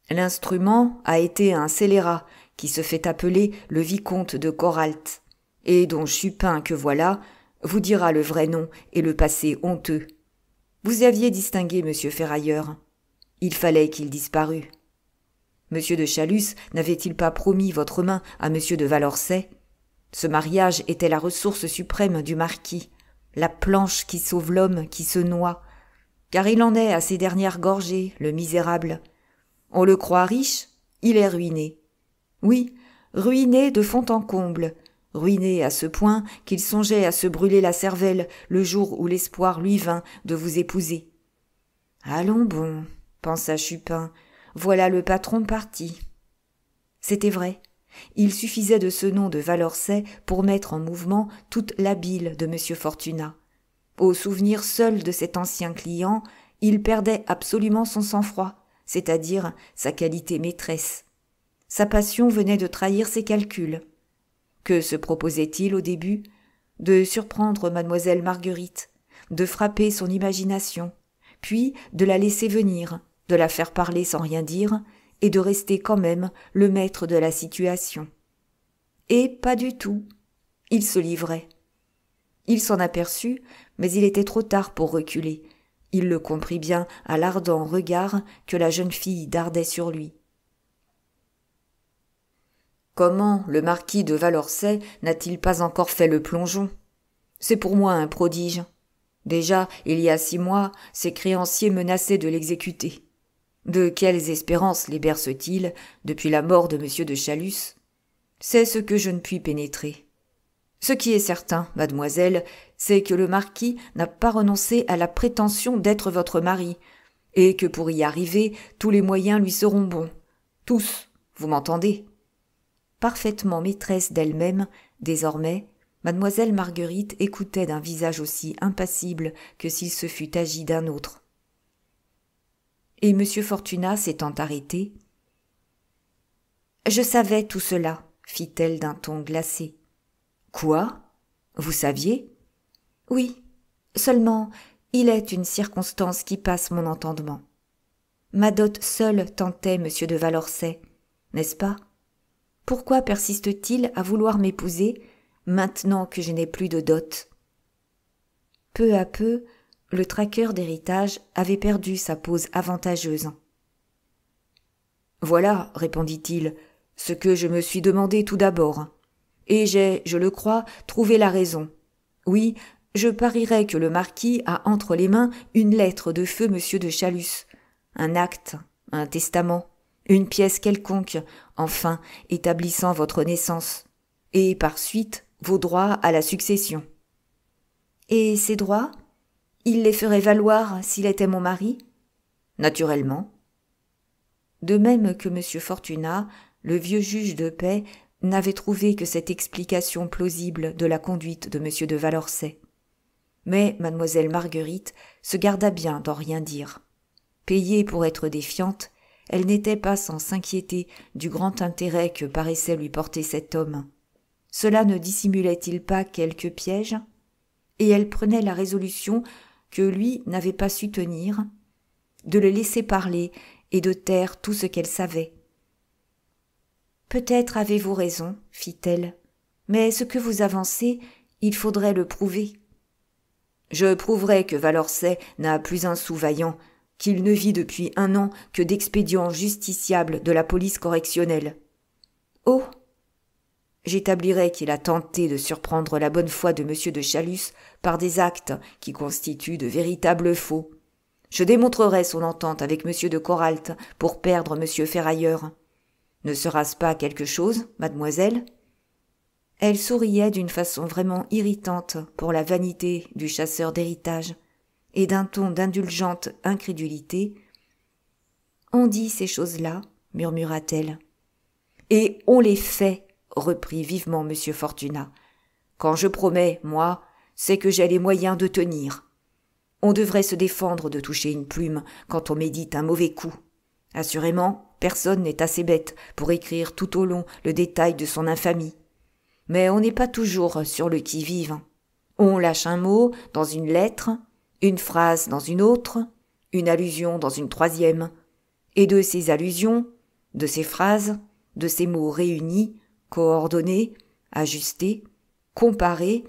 L'instrument a été un scélérat qui se fait appeler le vicomte de Coralt, et dont Chupin que voilà vous dira le vrai nom et le passé honteux. Vous aviez distingué M. Ferrailleur. Il fallait qu'il disparût. M. de Chalus n'avait-il pas promis votre main à M. de Valorcey? Ce mariage était la ressource suprême du marquis, la planche qui sauve l'homme qui se noie, car il en est à ses dernières gorgées, le misérable. On le croit riche, il est ruiné. Oui, ruiné de fond en comble, ruiné à ce point qu'il songeait à se brûler la cervelle le jour où l'espoir lui vint de vous épouser. « Allons bon, » pensa Chupin, « voilà le patron parti. » C'était vrai. Il suffisait de ce nom de Valorcey pour mettre en mouvement toute la bile de M. Fortunat. Au souvenir seul de cet ancien client, il perdait absolument son sang-froid, c'est-à-dire sa qualité maîtresse. Sa passion venait de trahir ses calculs. Que se proposait-il au début? De surprendre mademoiselle Marguerite, de frapper son imagination, puis de la laisser venir, de la faire parler sans rien dire et de rester quand même le maître de la situation. Et pas du tout. Il se livrait. Il s'en aperçut, mais il était trop tard pour reculer. Il le comprit bien à l'ardent regard que la jeune fille dardait sur lui. Comment le marquis de Valorcey n'a-t-il pas encore fait le plongeon ? C'est pour moi un prodige. Déjà, il y a 6 mois, ses créanciers menaçaient de l'exécuter. De quelles espérances les berce-t-il depuis la mort de M. de Chalus ? C'est ce que je ne puis pénétrer. Ce qui est certain, mademoiselle, c'est que le marquis n'a pas renoncé à la prétention d'être votre mari, et que pour y arriver, tous les moyens lui seront bons. Tous, vous m'entendez ? Parfaitement maîtresse d'elle-même, désormais, mademoiselle Marguerite écoutait d'un visage aussi impassible que s'il se fût agi d'un autre. Et M. Fortunat s'étant arrêté. « Je savais tout cela, fit-elle d'un ton glacé. « Quoi ? Vous saviez ? » ?»« Oui, seulement il est une circonstance qui passe mon entendement. Ma dot seule tentait M. de Valorcey, n'est-ce pas ? Pourquoi persiste-t-il à vouloir m'épouser maintenant que je n'ai plus de dot ? » Peu à peu, le traqueur d'héritage avait perdu sa pose avantageuse. « Voilà, répondit-il, ce que je me suis demandé tout d'abord. Et j'ai, je le crois, trouvé la raison. Oui, je parierais que le marquis a entre les mains une lettre de feu M. de Chalus, un acte, un testament, une pièce quelconque, enfin, établissant votre naissance, et par suite vos droits à la succession. » « Et ces droits, il les ferait valoir s'il était mon mari ? » ?»« Naturellement. » De même que M. Fortunat, le vieux juge de paix n'avait trouvé que cette explication plausible de la conduite de M. de Valorcey. Mais mademoiselle Marguerite se garda bien d'en rien dire. Payée pour être défiante, elle n'était pas sans s'inquiéter du grand intérêt que paraissait lui porter cet homme. Cela ne dissimulait-il pas quelques pièges ? Et elle prenait la résolution, que lui n'avait pas su tenir, de le laisser parler et de taire tout ce qu'elle savait. « Peut-être avez-vous raison, fit-elle, mais ce que vous avancez, il faudrait le prouver. »« Je prouverai que Valorcey n'a plus un sou vaillant, qu'il ne vit depuis 1 an que d'expédients justiciables de la police correctionnelle. »« Oh ! » J'établirai qu'il a tenté de surprendre la bonne foi de M. de Chalus par des actes qui constituent de véritables faux. Je démontrerai son entente avec M. de Coralt pour perdre M. Ferrailleur. Ne sera-ce pas quelque chose, mademoiselle ? Elle souriait d'une façon vraiment irritante pour la vanité du chasseur d'héritage, et d'un ton d'indulgente incrédulité. « On dit ces choses-là, murmura-t-elle. « Et on les fait, reprit vivement M. Fortunat. Quand je promets, moi, c'est que j'ai les moyens de tenir. On devrait se défendre de toucher une plume quand on médite un mauvais coup. Assurément, personne n'est assez bête pour écrire tout au long le détail de son infamie. Mais on n'est pas toujours sur le qui-vive. On lâche un mot dans une lettre, une phrase dans une autre, une allusion dans une 3e. Et de ces allusions, de ces phrases, de ces mots réunis, coordonnés, ajustés, comparés,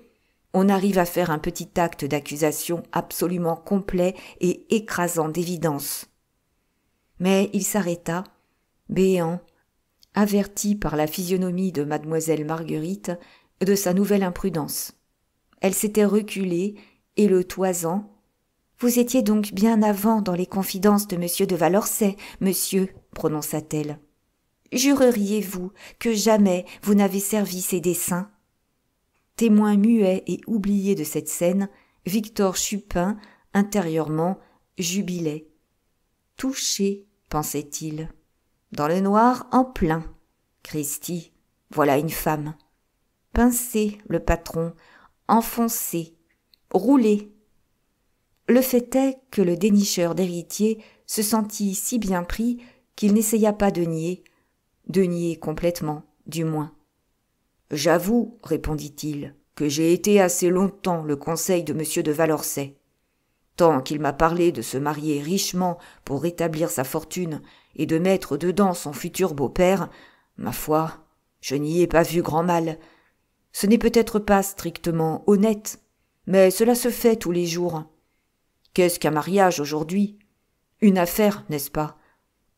on arrive à faire un petit acte d'accusation absolument complet et écrasant d'évidence. Mais il s'arrêta, béant, averti par la physionomie de mademoiselle Marguerite de sa nouvelle imprudence. Elle s'était reculée et le toisant. « Vous étiez donc bien avant dans les confidences de M. de Valorcey, monsieur, prononça-t-elle. Jureriez-vous que jamais vous n'avez servi ses desseins ?» Témoin muet et oublié de cette scène, Victor Chupin, intérieurement, jubilait. « Touché, pensait-il. Dans le noir en plein. Cristi, voilà une femme. Pincé, le patron, enfoncé, roulé. » Le fait est que le dénicheur d'héritiers se sentit si bien pris qu'il n'essaya pas de nier complètement, du moins. « J'avoue, répondit-il, que j'ai été assez longtemps le conseil de M. de Valorcey. Tant qu'il m'a parlé de se marier richement pour rétablir sa fortune et de mettre dedans son futur beau-père, ma foi, je n'y ai pas vu grand mal. Ce n'est peut-être pas strictement honnête, mais cela se fait tous les jours. Qu'est-ce qu'un mariage aujourd'hui? Une affaire, n'est-ce pas?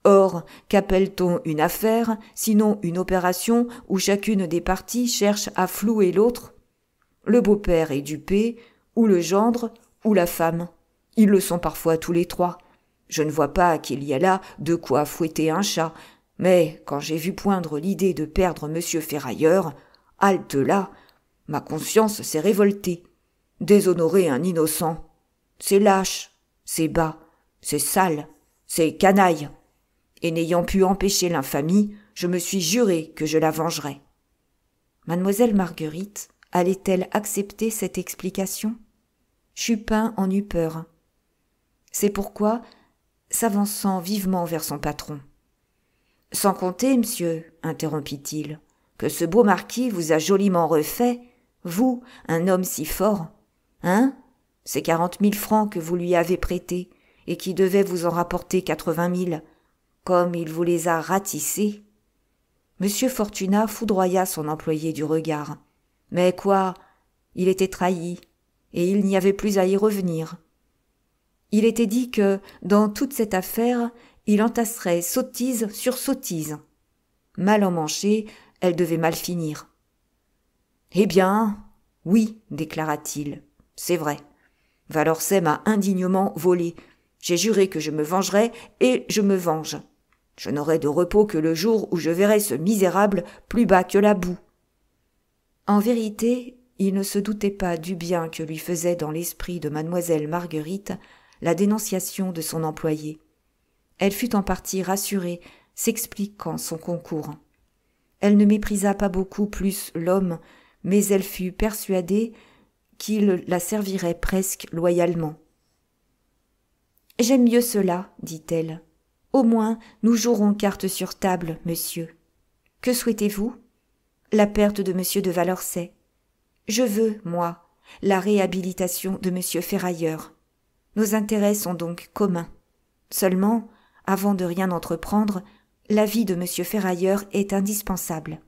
Or, qu'appelle-t-on une affaire, sinon une opération où chacune des parties cherche à flouer l'autre? Le beau-père est dupé, ou le gendre, ou la femme. Ils le sont parfois tous les trois. Je ne vois pas qu'il y a là de quoi fouetter un chat, mais quand j'ai vu poindre l'idée de perdre monsieur Ferrailleur, halte là, ma conscience s'est révoltée. Déshonorer un innocent, c'est lâche, c'est bas, c'est sale, c'est canaille. Et n'ayant pu empêcher l'infamie, je me suis juré que je la vengerais. Mademoiselle Marguerite allait-elle accepter cette explication? Chupin en eut peur. C'est pourquoi, s'avançant vivement vers son patron. « Sans compter, monsieur, interrompit-il, que ce beau marquis vous a joliment refait, vous, un homme si fort. Hein? C'est 40 000 francs que vous lui avez prêtés, et qui devaient vous en rapporter 80 000. Comme il vous les a ratissés. » Monsieur Fortunat foudroya son employé du regard. Mais quoi? Il était trahi, et il n'y avait plus à y revenir. Il était dit que, dans toute cette affaire, il entasserait sottise sur sottise. Mal emmanchée, elle devait mal finir. « Eh bien, oui, déclara-t-il, c'est vrai. Valorcet m'a indignement volé. J'ai juré que je me vengerais, et je me venge. Je n'aurai de repos que le jour où je verrai ce misérable plus bas que la boue. » En vérité, il ne se doutait pas du bien que lui faisait dans l'esprit de mademoiselle Marguerite la dénonciation de son employé. Elle fut en partie rassurée, s'expliquant son concours. Elle ne méprisa pas beaucoup plus l'homme, mais elle fut persuadée qu'il la servirait presque loyalement. « J'aime mieux cela, dit-elle. Au moins, nous jouerons carte sur table, monsieur. Que souhaitez-vous? La perte de monsieur de Valorcet. Je veux, moi, la réhabilitation de monsieur Ferrailleur. Nos intérêts sont donc communs. Seulement, avant de rien entreprendre, la vie de monsieur Ferrailleur est indispensable.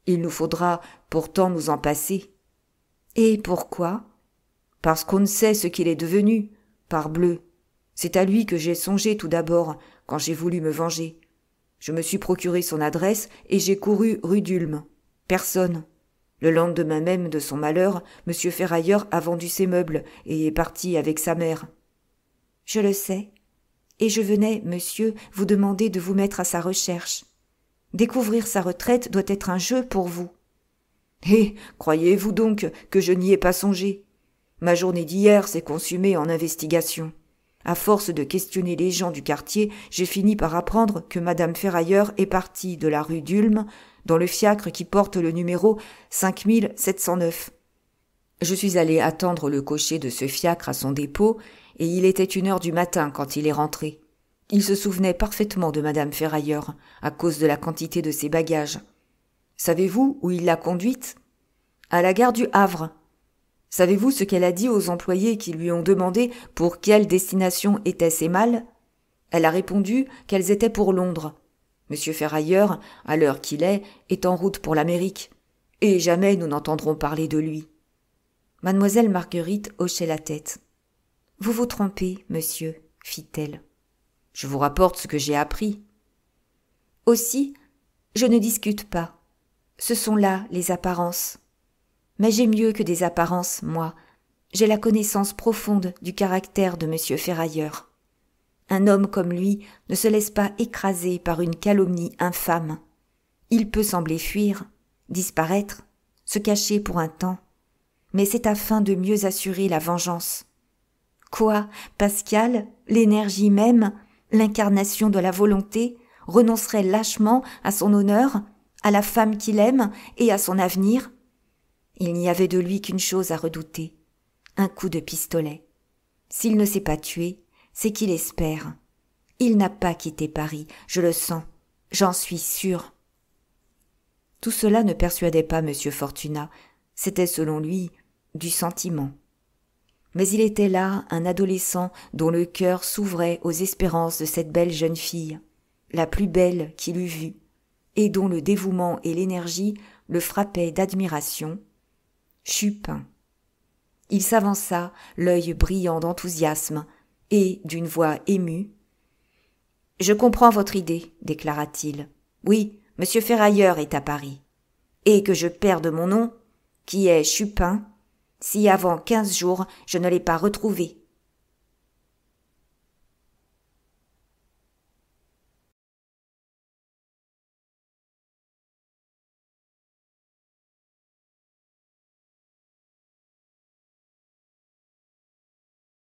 Il nous faudra pourtant nous en passer. Et pourquoi? Parce qu'on ne sait ce qu'il est devenu, parbleu. C'est à lui que j'ai songé tout d'abord, quand j'ai voulu me venger. Je me suis procuré son adresse et j'ai couru rue d'Ulm. Personne. Le lendemain même de son malheur, monsieur Ferrailleur a vendu ses meubles et est parti avec sa mère. Je le sais. Et je venais, monsieur, vous demander de vous mettre à sa recherche. Découvrir sa retraite doit être un jeu pour vous. Eh, croyez-vous donc que je n'y ai pas songé? Ma journée d'hier s'est consumée en investigation. À force de questionner les gens du quartier, j'ai fini par apprendre que madame Ferrailleur est partie de la rue d'Ulm dans le fiacre qui porte le numéro 5709. Je suis allé attendre le cocher de ce fiacre à son dépôt, et il était 1h du matin quand il est rentré. Il se souvenait parfaitement de madame Ferrailleur, à cause de la quantité de ses bagages. Savez-vous où il l'a conduite? À la gare du Havre. Savez-vous ce qu'elle a dit aux employés qui lui ont demandé pour quelle destination étaient ces malles? Elle a répondu qu'elles étaient pour Londres. Monsieur Ferrailleur, à l'heure qu'il est en route pour l'Amérique. Et jamais nous n'entendrons parler de lui. Mademoiselle Marguerite hochait la tête. « Vous vous trompez, monsieur, fit-elle. Je vous rapporte ce que j'ai appris. Aussi, je ne discute pas. Ce sont là les apparences. Mais j'ai mieux que des apparences, moi. J'ai la connaissance profonde du caractère de monsieur Ferrailleur. Un homme comme lui ne se laisse pas écraser par une calomnie infâme. Il peut sembler fuir, disparaître, se cacher pour un temps, mais c'est afin de mieux assurer la vengeance. Quoi, Pascal, l'énergie même, l'incarnation de la volonté, renoncerait lâchement à son honneur, à la femme qu'il aime et à son avenir? Il n'y avait de lui qu'une chose à redouter, un coup de pistolet. S'il ne s'est pas tué, c'est qu'il espère. Il n'a pas quitté Paris, je le sens, j'en suis sûre. Tout cela ne persuadait pas M. Fortunat, c'était selon lui du sentiment. Mais il était là un adolescent dont le cœur s'ouvrait aux espérances de cette belle jeune fille, la plus belle qu'il eût vue, et dont le dévouement et l'énergie le frappaient d'admiration. Chupin. Il s'avança, l'œil brillant d'enthousiasme, et, d'une voix émue, « Je comprends votre idée, déclara-t-il. Oui, Monsieur Ferrailleur est à Paris. Et que je perde mon nom, qui est Chupin, si avant 15 jours je ne l'ai pas retrouvé.